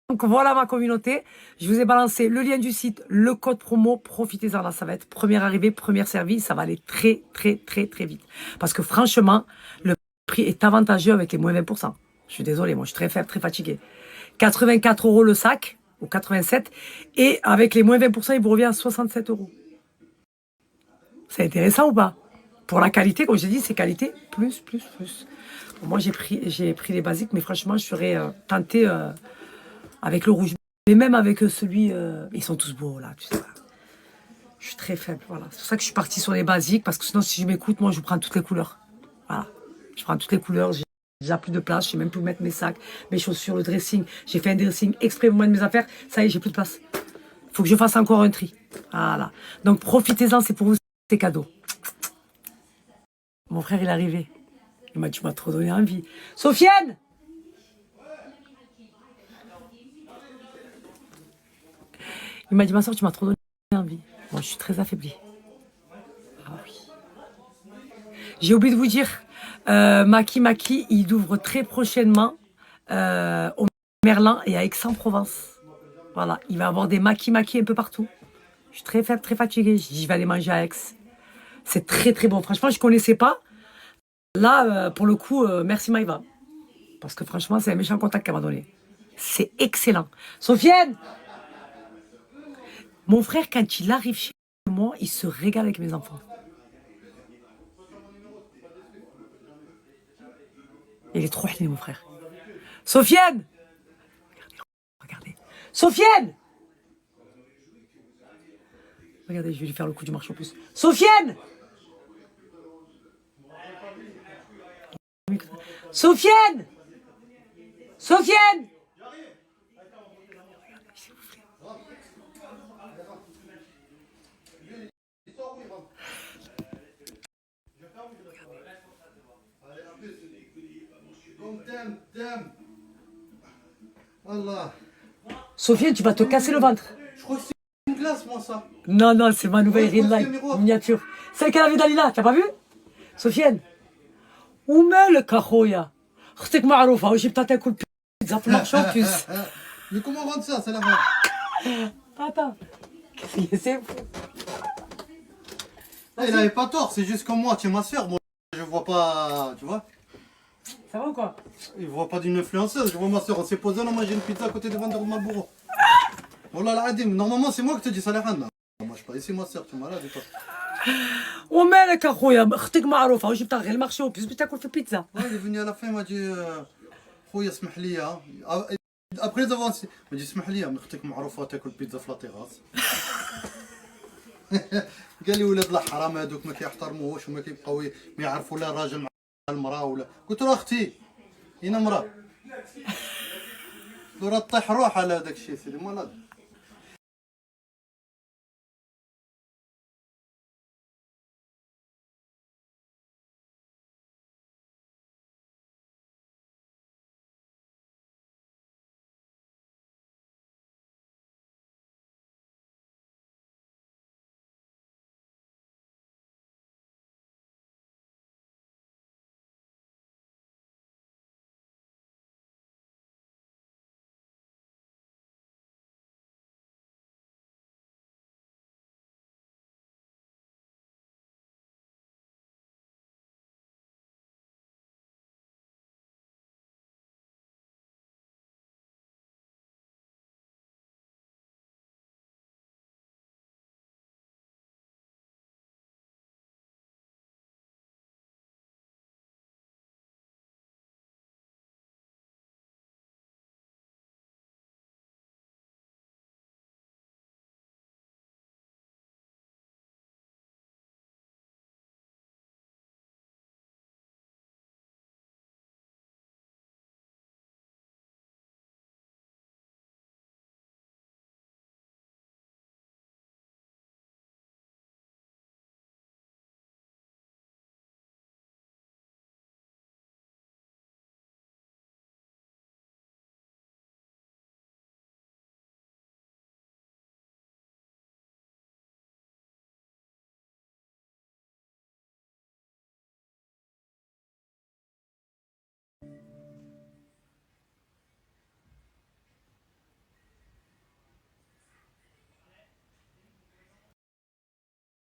Donc voilà ma communauté, je vous ai balancé le lien du site, le code promo, profitez-en là, ça va être première arrivée, première servie, ça va aller très vite. Parce que franchement, le prix est avantageux avec les moins 20%. Je suis désolée, moi je suis très faible, très fatiguée. 84 € le sac, ou 87, et avec les moins 20%, il vous revient à 67 €. C'est intéressant ou pas? Pour la qualité, comme je dis, c'est qualité plus. Bon, moi j'ai pris les basiques, mais franchement, je serais tentée... avec le rouge, mais même avec celui, ils sont tous beaux là, tu sais. Je suis très faible, voilà. C'est pour ça que je suis partie sur les basiques, parce que sinon, si je m'écoute, moi, je prends toutes les couleurs. Voilà. Je prends toutes les couleurs, j'ai déjà plus de place, je sais même plus où mettre mes sacs, mes chaussures, le dressing. J'ai fait un dressing exprès pour mettre mes affaires, ça y est, j'ai plus de place. Il faut que je fasse encore un tri. Voilà. Donc, profitez-en, c'est pour vous, c'est cadeau. Mon frère, il est arrivé. Il m'a dit, tu m'as trop donné envie. Sofiane! Il m'a dit, ma soeur, tu m'as trop donné envie. Moi, je suis très affaiblie. Ah oui. J'ai oublié de vous dire, Maki, il ouvre très prochainement au Merlin et à Aix-en-Provence. Voilà, il va y avoir des Maki un peu partout. Je suis très faible, très fatiguée. J'y vais aller manger à Aix. C'est très bon. Franchement, je ne connaissais pas. Là, pour le coup, merci Maïva. Parce que franchement, c'est un méchant contact qu'elle m'a donné. C'est excellent. Sofiane! Mon frère, quand il arrive chez moi, il se régale avec mes enfants. Il est trop halé, mon frère. Sofiane! Regardez. Sofiane! Regardez, je vais lui faire le coup du marché en plus. Sofiane! Sofiane! Sofiane! Allah. Sofiane, tu vas te casser le ventre. Je crois que c'est une glace, moi, ça. Non, non, c'est ma nouvelle Ouais, ring parce light que le miroir. miniature. Celle qu'elle avait Dalila, t'as pas vu? Sofiane. ومالك اخويا اختك معروفه وجبت تاكل بيتزا في المارشي en plus. Mais comment rendre ça? C'est la fin. Attends. C'est fou. Il avait pas tort, c'est juste comme moi, tu es ma soeur. Moi, je vois pas. Tu vois? Ça va ou quoi? Il voit pas d'une influenceuse. Je vois ma soeur, on s'est posé, on a mangé une pizza à côté des vendeurs de Marlboro. Wallah l'adim. Normalement, c'est moi qui te dis ça, la fin. Moi, je suis pas ici, ma soeur, tu es malade ou pas? ومالك اخويا اختك معروفه وجبتها غير المارشي en plus بغيت تاكل في البيتزا. Ouais, il est venu à la fin, il m'a dit خويا اسمح لي ها. Après les avances, il m'a dit اسمح لي اختك معروفه تاكل بيتزا في لاطيغاس. قال لي ولاد الحرام هذوك ما كيحترموهوش وما كيبقاو ما يعرفوا لا الراجل مع المراه ولا. قلت له اختي هنا مراه. قلت له راه طيح روح على هذاك الشيء سيدي مالاد.